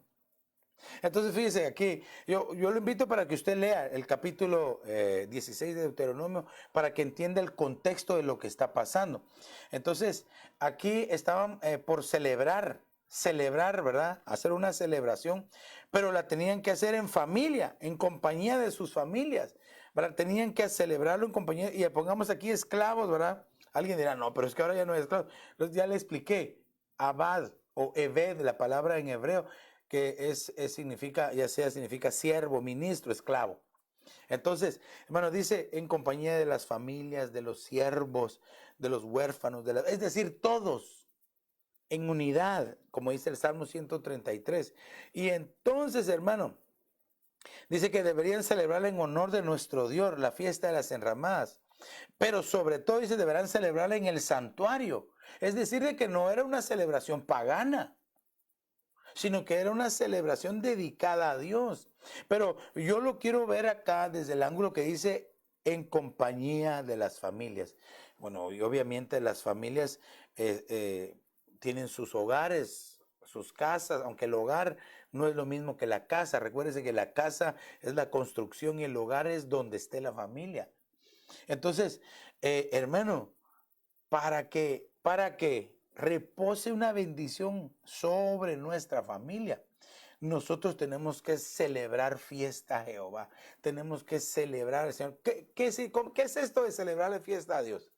Entonces, fíjese aquí, yo lo invito para que usted lea el capítulo 16 de Deuteronomio para que entienda el contexto de lo que está pasando. Entonces, aquí estaban por celebrar, ¿verdad? Hacer una celebración, pero la tenían que hacer en familia, en compañía de sus familias, ¿verdad? Tenían que celebrarlo en compañía, y pongamos aquí esclavos, ¿verdad? Alguien dirá, no, pero es que ahora ya no hay esclavos. Entonces, ya le expliqué, abad o eved, la palabra en hebreo, que significa, significa siervo, ministro, esclavo. Entonces, hermano, dice en compañía de las familias, de los siervos, de los huérfanos, es decir, todos en unidad, como dice el Salmo 133. Y entonces, hermano, dice que deberían celebrar en honor de nuestro Dios la fiesta de las enramadas. Pero sobre todo dice, deberán celebrarla en el santuario. Es decir, de que no era una celebración pagana, sino que era una celebración dedicada a Dios. Pero yo lo quiero ver acá desde el ángulo que dice en compañía de las familias. Bueno, y obviamente las familias tienen sus hogares, sus casas, aunque el hogar no es lo mismo que la casa. Recuérdense que la casa es la construcción y el hogar es donde esté la familia. Entonces, hermano, para que repose una bendición sobre nuestra familia, nosotros tenemos que celebrar fiesta a Jehová. Tenemos que celebrar al Señor. ¿Qué es esto de celebrarle fiesta a Dios?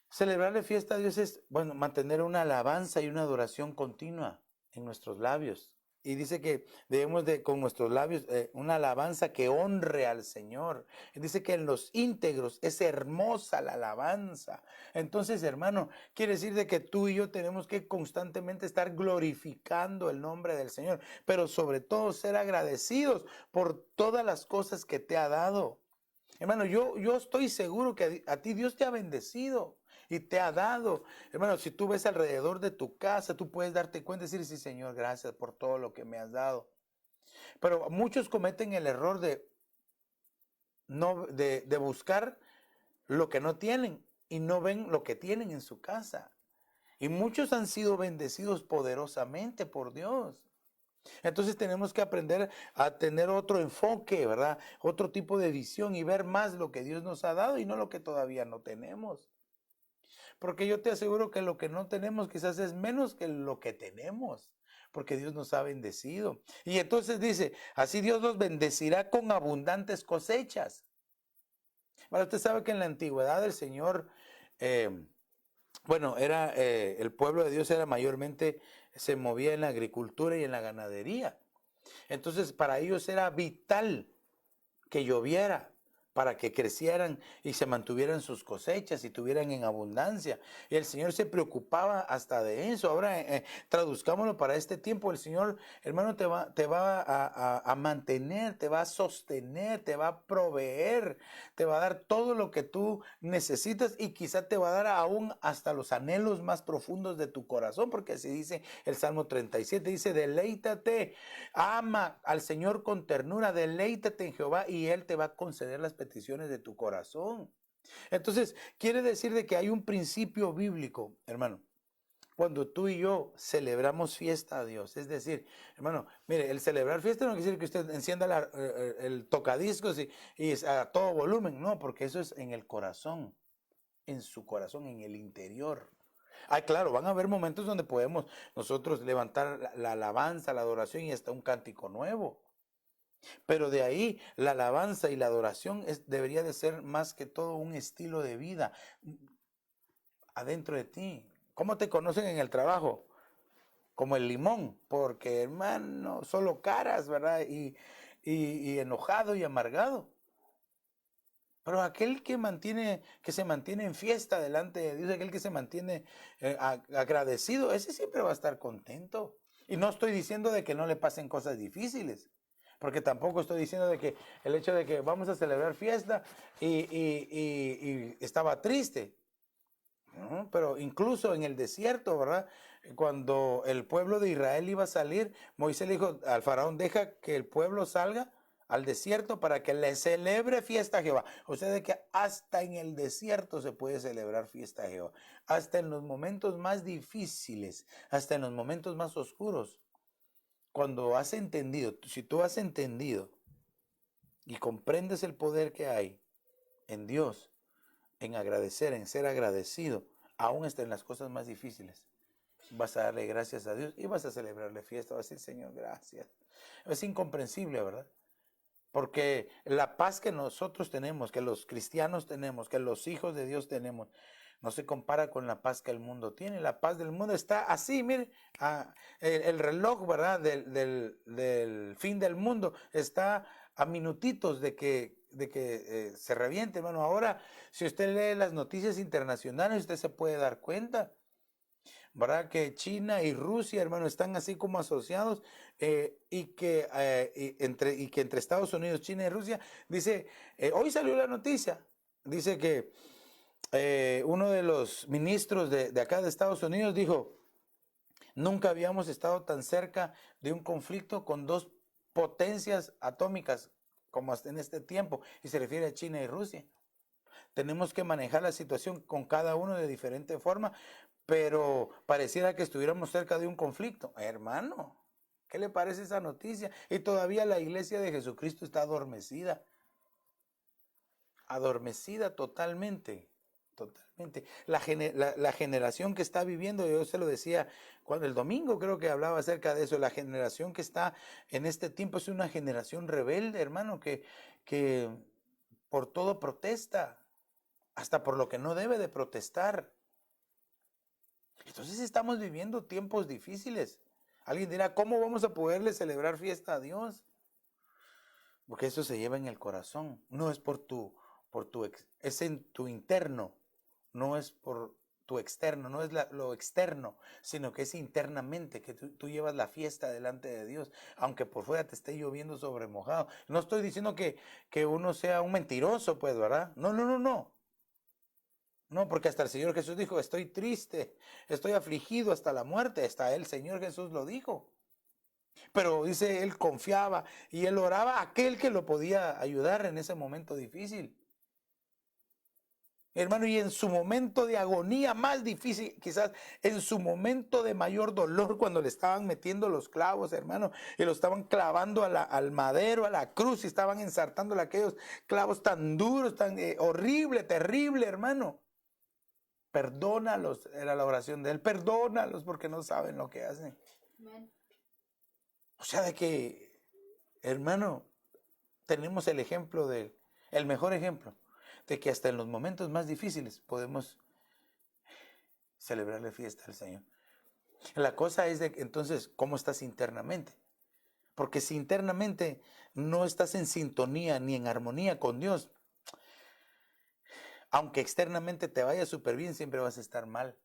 Celebrarle fiesta a Dios es, bueno, mantener una alabanza y una adoración continua en nuestros labios. Y dice que debemos de, con nuestros labios, una alabanza que honre al Señor. Y dice que en los íntegros es hermosa la alabanza. Entonces, hermano, quiere decir de que tú y yo tenemos que constantemente estar glorificando el nombre del Señor, pero sobre todo ser agradecidos por todas las cosas que te ha dado. Hermano, yo estoy seguro que a ti Dios te ha bendecido y te ha dado. Hermano, si tú ves alrededor de tu casa, tú puedes darte cuenta y decir, sí, Señor, gracias por todo lo que me has dado. Pero muchos cometen el error de buscar lo que no tienen y no ven lo que tienen en su casa. Y muchos han sido bendecidos poderosamente por Dios. Entonces tenemos que aprender a tener otro enfoque, ¿verdad? Otro tipo de visión y ver más lo que Dios nos ha dado y no lo que todavía no tenemos. Porque yo te aseguro que lo que no tenemos quizás es menos que lo que tenemos, porque Dios nos ha bendecido. Y entonces dice, así Dios los bendecirá con abundantes cosechas. Bueno, usted sabe que en la antigüedad el Señor, eh, el pueblo de Dios era mayormente, se movía en la agricultura y en la ganadería. Entonces para ellos era vital que lloviera para que crecieran y se mantuvieran sus cosechas y tuvieran en abundancia. Y el Señor se preocupaba hasta de eso. Ahora traduzcámoslo para este tiempo. El Señor, hermano, te va a mantener, te va a sostener, te va a proveer, te va a dar todo lo que tú necesitas y quizá te va a dar aún hasta los anhelos más profundos de tu corazón, porque así dice el Salmo 37, dice, deleítate, ama al Señor con ternura, deleítate en Jehová y Él te va a conceder las peticiones de tu corazón. Entonces, quiere decir de que hay un principio bíblico, hermano. Cuando tú y yo celebramos fiesta a Dios, es decir, hermano, mire, el celebrar fiesta no quiere decir que usted encienda el tocadiscos y es a todo volumen, no, porque eso es en el corazón, en su corazón, en el interior. Claro, van a haber momentos donde podemos nosotros levantar la alabanza, la adoración y hasta un cántico nuevo. Pero de ahí la alabanza y la adoración debería de ser más que todo un estilo de vida adentro de ti. ¿Cómo te conocen en el trabajo? Como el limón, porque hermano, solo caras, ¿verdad? Y enojado y amargado. Pero aquel que se mantiene en fiesta delante de Dios, aquel que se mantiene agradecido, ese siempre va a estar contento. Y no estoy diciendo de que no le pasen cosas difíciles, porque tampoco estoy diciendo de que el hecho de que vamos a celebrar fiesta y estaba triste. ¿No? Pero incluso en el desierto, ¿verdad? Cuando el pueblo de Israel iba a salir, Moisés le dijo al faraón, deja que el pueblo salga al desierto para que le celebre fiesta a Jehová. O sea, de que hasta en el desierto se puede celebrar fiesta a Jehová. Hasta en los momentos más difíciles, hasta en los momentos más oscuros. Cuando has entendido, si tú has entendido y comprendes el poder que hay en Dios, en agradecer, en ser agradecido, aún hasta en las cosas más difíciles, vas a darle gracias a Dios y vas a celebrarle fiesta, vas a decir, Señor, gracias. Es incomprensible, ¿verdad? Porque la paz que nosotros tenemos, que los cristianos tenemos, que los hijos de Dios tenemos, no se compara con la paz que el mundo tiene. La paz del mundo está así, mire, el reloj, ¿verdad? Del fin del mundo está a minutitos de que se reviente, hermano. Ahora, si usted lee las noticias internacionales, usted se puede dar cuenta, ¿verdad? Que China y Rusia, hermano, están así como asociados y que entre Estados Unidos, China y Rusia, dice, hoy salió la noticia, dice que uno de los ministros de acá de Estados Unidos dijo, nunca habíamos estado tan cerca de un conflicto con dos potencias atómicas como hasta en este tiempo, y se refiere a China y Rusia. Tenemos que manejar la situación con cada uno de diferente forma, pero pareciera que estuviéramos cerca de un conflicto. Hermano, ¿qué le parece esa noticia? Y todavía la iglesia de Jesucristo está adormecida totalmente. Totalmente. La generación que está viviendo, yo se lo decía cuando el domingo creo que hablaba acerca de eso, la generación que está en este tiempo es una generación rebelde, hermano, que por todo protesta, hasta por lo que no debe de protestar. Entonces estamos viviendo tiempos difíciles. Alguien dirá, ¿cómo vamos a poderle celebrar fiesta a Dios? Porque eso se lleva en el corazón, no es es en tu interno, no es por tu externo, no es lo externo, sino que es internamente, que tú llevas la fiesta delante de Dios, aunque por fuera te esté lloviendo sobre mojado. No estoy diciendo que uno sea un mentiroso, pues, ¿verdad? No, no, no, no. No, porque hasta el Señor Jesús dijo, estoy triste, estoy afligido hasta la muerte, hasta el Señor Jesús lo dijo. Pero dice, él confiaba y él oraba a aquel que lo podía ayudar en ese momento difícil. Hermano, y en su momento de agonía más difícil, quizás en su momento de mayor dolor, cuando le estaban metiendo los clavos, hermano, y lo estaban clavando al madero, a la cruz, y estaban ensartándole aquellos clavos tan duros, tan horrible, terrible, hermano. Perdónalos, era la oración de él, perdónalos porque no saben lo que hacen. Amen. O sea, de que, hermano, tenemos el ejemplo el mejor ejemplo, de que hasta en los momentos más difíciles podemos celebrarle fiesta al Señor. La cosa es de entonces, ¿cómo estás internamente? Porque si internamente no estás en sintonía ni en armonía con Dios, aunque externamente te vaya súper bien, siempre vas a estar mal.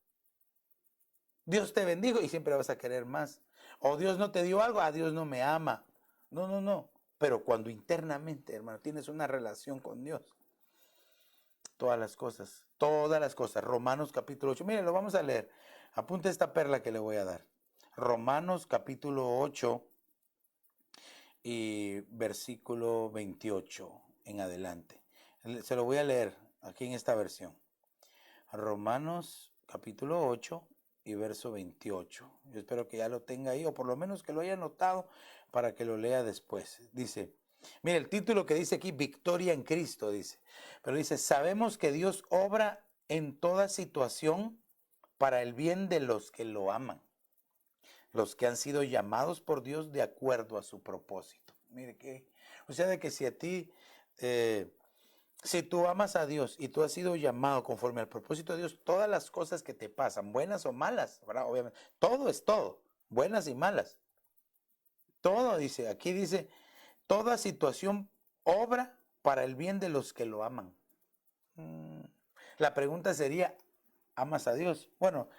Dios te bendijo y siempre vas a querer más. O Dios no te dio algo, Dios no me ama. No. Pero cuando internamente, hermano, tienes una relación con Dios, todas las cosas. Romanos capítulo 8. Miren, lo vamos a leer. Apunta esta perla que le voy a dar. Romanos capítulo 8 y versículo 28 en adelante. Se lo voy a leer aquí en esta versión. Romanos capítulo 8 y verso 28. Yo espero que ya lo tenga ahí, o por lo menos que lo haya anotado para que lo lea después. Dice, mire el título que dice aquí, Victoria en Cristo, dice. Pero dice, sabemos que Dios obra en toda situación para el bien de los que lo aman, los que han sido llamados por Dios de acuerdo a su propósito. Mire que, o sea, de que si a ti... si tú amas a Dios y tú has sido llamado conforme al propósito de Dios, todas las cosas que te pasan, buenas o malas, ¿verdad? Obviamente, todo es todo, buenas y malas. Todo dice, aquí dice, toda situación obra para el bien de los que lo aman. La pregunta sería, ¿amas a Dios? Bueno,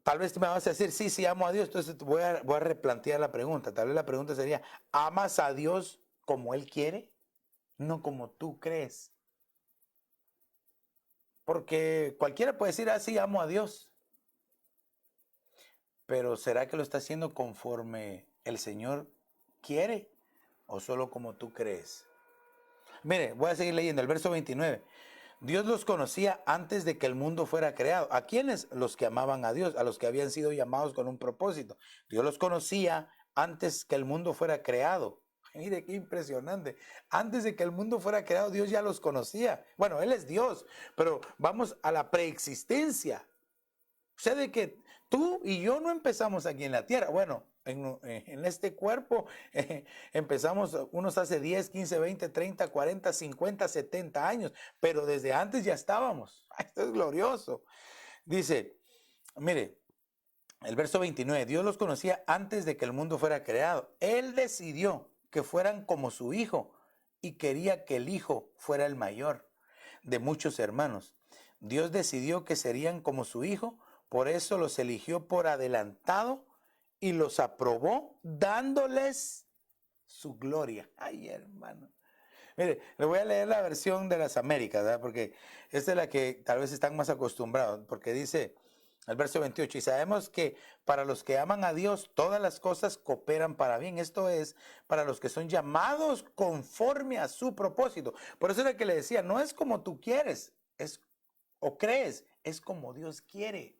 tal vez tú me vas a decir, sí, amo a Dios, entonces voy a replantear la pregunta. Tal vez la pregunta sería, ¿amas a Dios como Él quiere? No como tú crees. Porque cualquiera puede decir, sí, amo a Dios. Pero ¿será que lo está haciendo conforme el Señor quiere o solo como tú crees? Mire, voy a seguir leyendo el verso 29. Dios los conocía antes de que el mundo fuera creado. ¿A quiénes? Los que amaban a Dios, a los que habían sido llamados con un propósito. Dios los conocía antes que el mundo fuera creado. Mire qué impresionante. Antes de que el mundo fuera creado, Dios ya los conocía. Bueno, Él es Dios, pero vamos a la preexistencia. O sea, de que tú y yo no empezamos aquí en la tierra. Bueno, en este cuerpo empezamos unos hace 10, 15, 20, 30, 40, 50, 70 años, pero desde antes ya estábamos. Esto es glorioso. Dice, mire, el verso 29, Dios los conocía antes de que el mundo fuera creado. Él decidió que fueran como su hijo y quería que el hijo fuera el mayor de muchos hermanos. Dios decidió que serían como su hijo, por eso los eligió por adelantado y los aprobó dándoles su gloria. Ay, hermano. Mire, le voy a leer la versión de las Américas, ¿verdad? Porque esta es la que tal vez están más acostumbrados, porque dice el verso 28, y sabemos que para los que aman a Dios, todas las cosas cooperan para bien. Esto es, para los que son llamados conforme a su propósito. Por eso era que le decía, no es como tú quieres, es o crees, es como Dios quiere.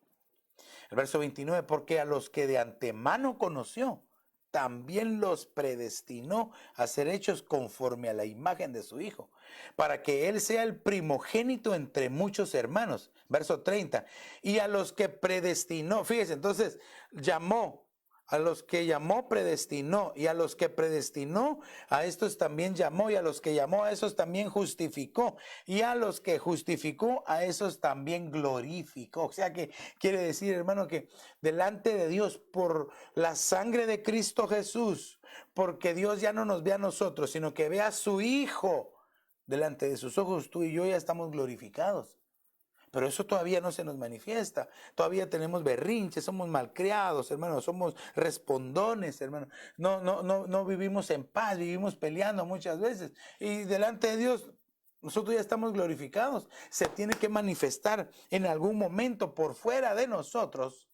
El verso 29, porque a los que de antemano conoció, también los predestinó a ser hechos conforme a la imagen de su Hijo, para que Él sea el primogénito entre muchos hermanos. Verso 30, y a los que predestinó, fíjese, entonces llamó. A los que llamó, predestinó. Y a los que predestinó, a estos también llamó. Y a los que llamó, a esos también justificó. Y a los que justificó, a esos también glorificó. O sea que quiere decir, hermano, que delante de Dios, por la sangre de Cristo Jesús, porque Dios ya no nos ve a nosotros, sino que ve a su Hijo delante de sus ojos, tú y yo ya estamos glorificados. Pero eso todavía no se nos manifiesta. Todavía tenemos berrinches, somos malcriados, hermano, somos respondones, hermano. No vivimos en paz, vivimos peleando muchas veces. Y delante de Dios, nosotros ya estamos glorificados. Se tiene que manifestar en algún momento por fuera de nosotros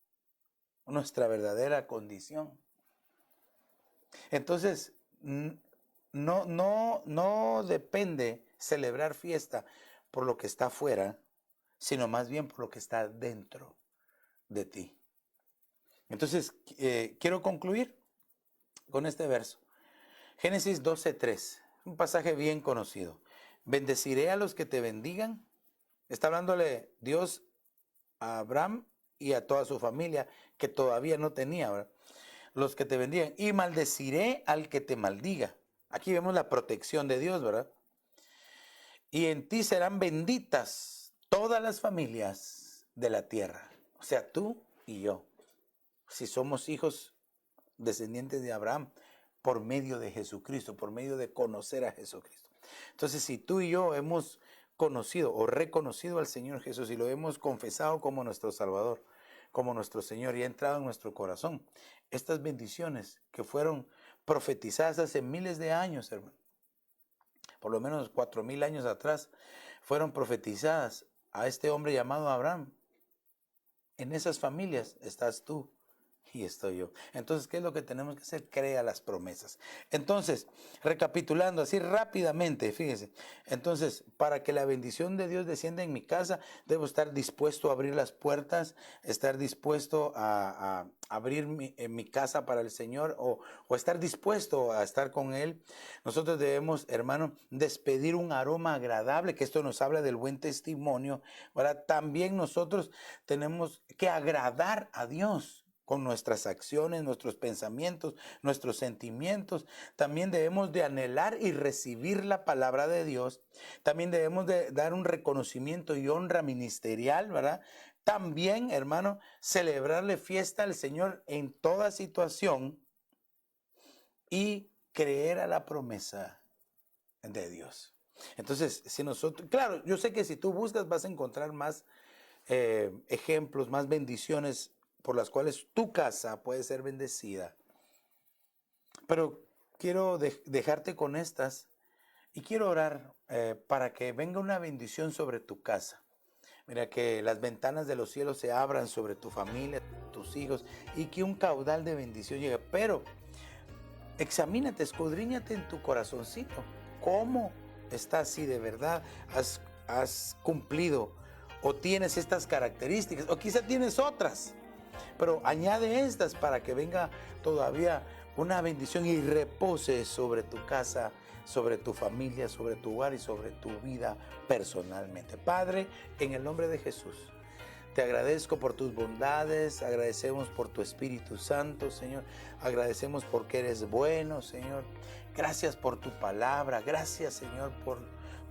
nuestra verdadera condición. Entonces, no depende celebrar fiesta por lo que está afuera, sino más bien por lo que está dentro de ti. Entonces, quiero concluir con este verso. Génesis 12:3, un pasaje bien conocido. Bendeciré a los que te bendigan Está hablándole Dios a Abraham y a toda su familia que todavía no tenía, ¿verdad? Los que te bendigan. Y maldeciré al que te maldiga. Aquí vemos la protección de Dios, ¿verdad? Y en ti serán benditas todas las familias de la tierra. O sea, tú y yo. Si somos hijos descendientes de Abraham, por medio de Jesucristo, por medio de conocer a Jesucristo. Entonces, si tú y yo hemos conocido o reconocido al Señor Jesús y lo hemos confesado como nuestro Salvador, como nuestro Señor, y ha entrado en nuestro corazón, estas bendiciones que fueron profetizadas hace miles de años, hermano, por lo menos 4,000 años atrás, fueron profetizadas a este hombre llamado Abraham. En esas familias estás tú y estoy yo. Entonces, ¿qué es lo que tenemos que hacer? Crea las promesas. Entonces, recapitulando así rápidamente, fíjense. Entonces, para que la bendición de Dios descienda en mi casa, debo estar dispuesto a abrir las puertas, estar dispuesto a abrir mi casa para el Señor o estar dispuesto a estar con Él. Nosotros debemos, hermano, despedir un aroma agradable, que esto nos habla del buen testimonio. Ahora, también nosotros tenemos que agradar a Dios con nuestras acciones, nuestros pensamientos, nuestros sentimientos. También debemos de anhelar y recibir la palabra de Dios. También debemos de dar un reconocimiento y honra ministerial, ¿verdad? También, hermano, celebrarle fiesta al Señor en toda situación y creer a la promesa de Dios. Entonces, si nosotros, claro, yo sé que si tú buscas vas a encontrar más ejemplos, más bendiciones por las cuales tu casa puede ser bendecida. Pero quiero dejarte con estas y quiero orar para que venga una bendición sobre tu casa. Mira, que las ventanas de los cielos se abran sobre tu familia, tus hijos, y que un caudal de bendición llegue. Pero examínate, escudriñate en tu corazoncito. ¿Cómo estás? Si de verdad has cumplido o tienes estas características, o quizá tienes otras. Pero añade estas para que venga todavía una bendición y repose sobre tu casa, sobre tu familia, sobre tu hogar y sobre tu vida personalmente. Padre, en el nombre de Jesús, te agradezco por tus bondades, agradecemos por tu Espíritu Santo, Señor. Agradecemos porque eres bueno, Señor. Gracias por tu palabra, gracias, Señor, por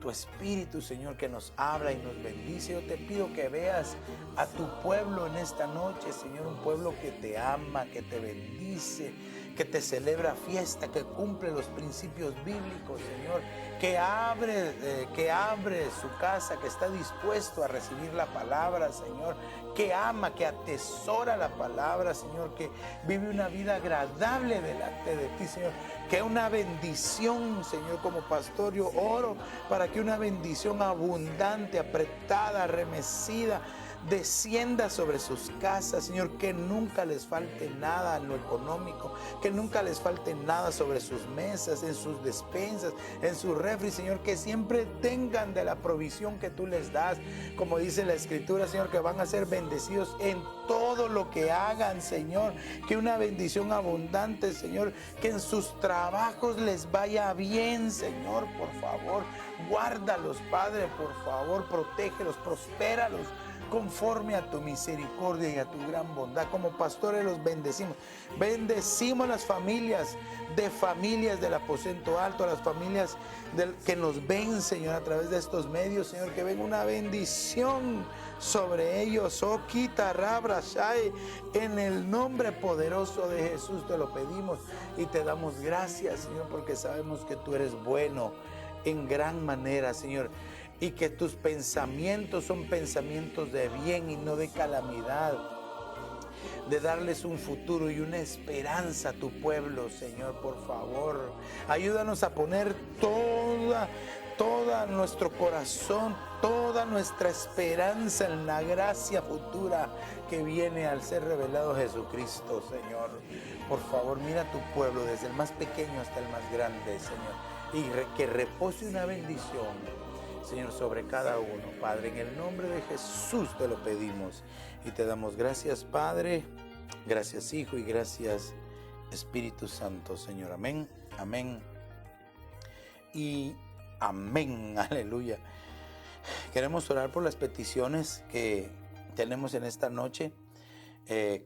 tu Espíritu, Señor, que nos habla y nos bendice. Yo te pido que veas a tu pueblo en esta noche, Señor, un pueblo que te ama, que te bendice, que te celebra fiesta, que cumple los principios bíblicos, Señor, que abre su casa, que está dispuesto a recibir la palabra, Señor, que ama, que atesora la palabra, Señor, que vive una vida agradable delante de ti, Señor, que una bendición, Señor, como pastor yo oro para que una bendición abundante, apretada, remecida, descienda sobre sus casas, Señor, que nunca les falte nada en lo económico, que nunca les falte nada sobre sus mesas, en sus despensas, en sus refri, Señor, que siempre tengan de la provisión que tú les das, como dice la Escritura, Señor, que van a ser bendecidos en todo lo que hagan, Señor, que una bendición abundante, Señor, que en sus trabajos les vaya bien, Señor, por favor, guárdalos, Padre, por favor, protégelos, prospéralos, conforme a tu misericordia y a tu gran bondad. Como pastores los bendecimos. Bendecimos las familias del aposento alto, a las familias que nos ven, Señor, a través de estos medios, Señor, que venga una bendición sobre ellos. Oh, quita, rabra, shai, en el nombre poderoso de Jesús te lo pedimos y te damos gracias, Señor, porque sabemos que tú eres bueno en gran manera, Señor, y que tus pensamientos son pensamientos de bien y no de calamidad, de darles un futuro y una esperanza a tu pueblo, Señor, por favor. Ayúdanos a poner toda nuestro corazón, toda nuestra esperanza en la gracia futura que viene al ser revelado Jesucristo, Señor. Por favor, mira a tu pueblo desde el más pequeño hasta el más grande, Señor, y que repose una bendición, Señor, sobre cada uno, Padre. En el nombre de Jesús te lo pedimos y te damos gracias, Padre, gracias, Hijo, y gracias, Espíritu Santo, Señor. Amén, amén y amén. Aleluya. Queremos orar por las peticiones que tenemos en esta noche.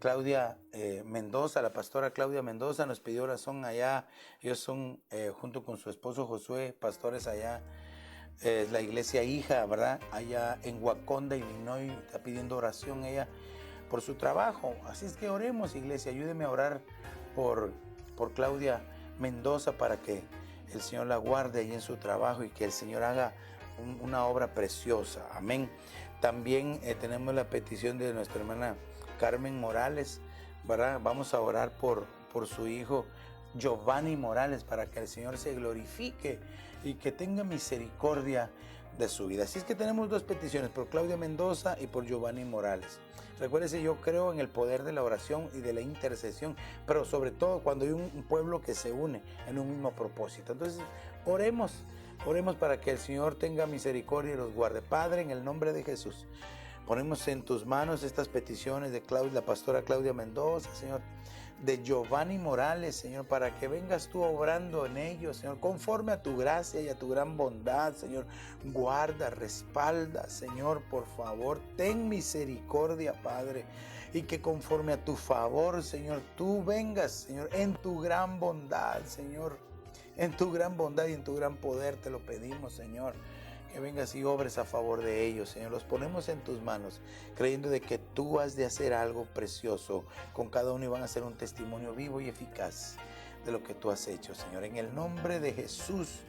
Claudia Mendoza, la pastora Claudia Mendoza nos pidió oración allá. Ellos son, junto con su esposo Josué, pastores allá. La iglesia hija, ¿verdad? Allá en Waconda, Illinois, está pidiendo oración ella por su trabajo. Así es que oremos, iglesia, ayúdeme a orar por Claudia Mendoza para que el Señor la guarde ahí en su trabajo y que el Señor haga una obra preciosa. Amén. También tenemos la petición de nuestra hermana Carmen Morales, ¿verdad? Vamos a orar por su hijo Giovanni Morales para que el Señor se glorifique y que tenga misericordia de su vida. Así es que tenemos dos peticiones, por Claudia Mendoza y por Giovanni Morales. Recuérdese, yo creo en el poder de la oración y de la intercesión, pero sobre todo cuando hay un pueblo que se une en un mismo propósito. Entonces, oremos para que el Señor tenga misericordia y los guarde. Padre, en el nombre de Jesús, ponemos en tus manos estas peticiones de Claudia, la pastora Claudia Mendoza, Señor, de Giovanni Morales, Señor, para que vengas tú obrando en ellos, Señor, conforme a tu gracia y a tu gran bondad, Señor. Guarda, respalda, Señor, por favor, ten misericordia, Padre, y que conforme a tu favor, Señor, tú vengas, Señor, en tu gran bondad, Señor, en tu gran bondad y en tu gran poder te lo pedimos, Señor. Que vengas y obres a favor de ellos, Señor. Los ponemos en tus manos, creyendo de que tú has de hacer algo precioso con cada uno y van a ser un testimonio vivo y eficaz de lo que tú has hecho, Señor. En el nombre de Jesús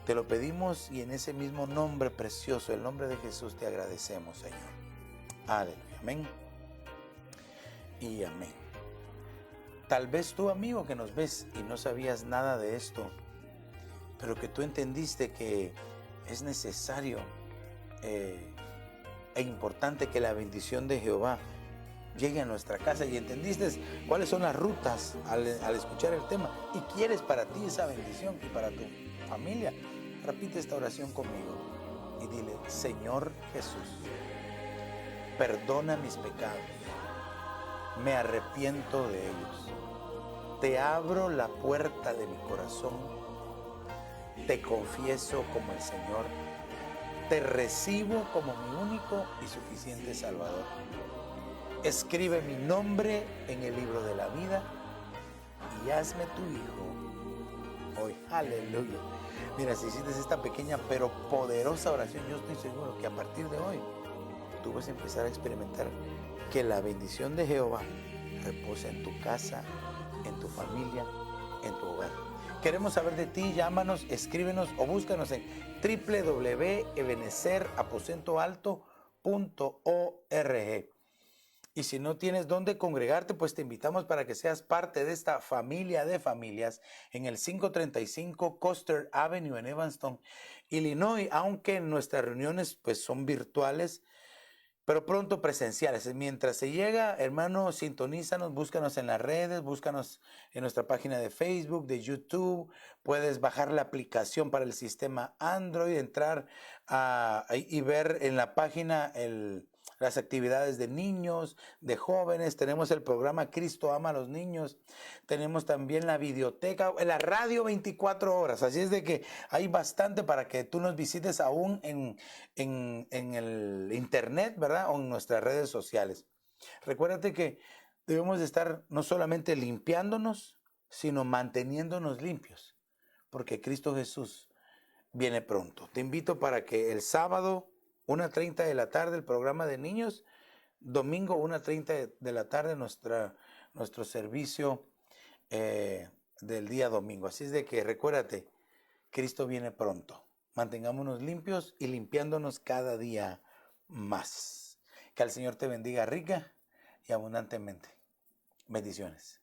te lo pedimos y en ese mismo nombre precioso, el nombre de Jesús, te agradecemos, Señor. Aleluya. Amén y amén. Tal vez tú, amigo, que nos ves y no sabías nada de esto, pero que tú entendiste que es necesario e importante que la bendición de Jehová llegue a nuestra casa, y entendiste cuáles son las rutas al escuchar el tema y quieres para ti esa bendición y para tu familia. Repite esta oración conmigo y dile: Señor Jesús, perdona mis pecados, me arrepiento de ellos, te abro la puerta de mi corazón, te confieso como el Señor, te recibo como mi único y suficiente Salvador. Escribe mi nombre en el libro de la vida y hazme tu hijo hoy. Aleluya. Mira, si hiciste esta pequeña pero poderosa oración, yo estoy seguro que a partir de hoy tú vas a empezar a experimentar que la bendición de Jehová reposa en tu casa, en tu familia, en tu hogar. Queremos saber de ti, llámanos, escríbenos o búscanos en www.ebenecer-alto.org. Y si no tienes dónde congregarte, pues te invitamos para que seas parte de esta familia de familias en el 535 Custer Avenue en Evanston, Illinois, aunque nuestras reuniones pues son virtuales, pero pronto presenciales. Mientras se llega, hermano, sintonízanos, búscanos en las redes, búscanos en nuestra página de Facebook, de YouTube. Puedes bajar la aplicación para el sistema Android, entrar y ver en la página las actividades de niños, de jóvenes. Tenemos el programa Cristo ama a los niños. Tenemos también la videoteca, la radio 24 horas. Así es de que hay bastante para que tú nos visites aún en el internet, ¿verdad? O en nuestras redes sociales. Recuérdate que debemos de estar no solamente limpiándonos, sino manteniéndonos limpios, porque Cristo Jesús viene pronto. Te invito para que el sábado 1:30 de la tarde el programa de niños, domingo 1:30 de la tarde nuestro servicio del día domingo. Así es de que recuérdate, Cristo viene pronto. Mantengámonos limpios y limpiándonos cada día más. Que el Señor te bendiga rica y abundantemente. Bendiciones.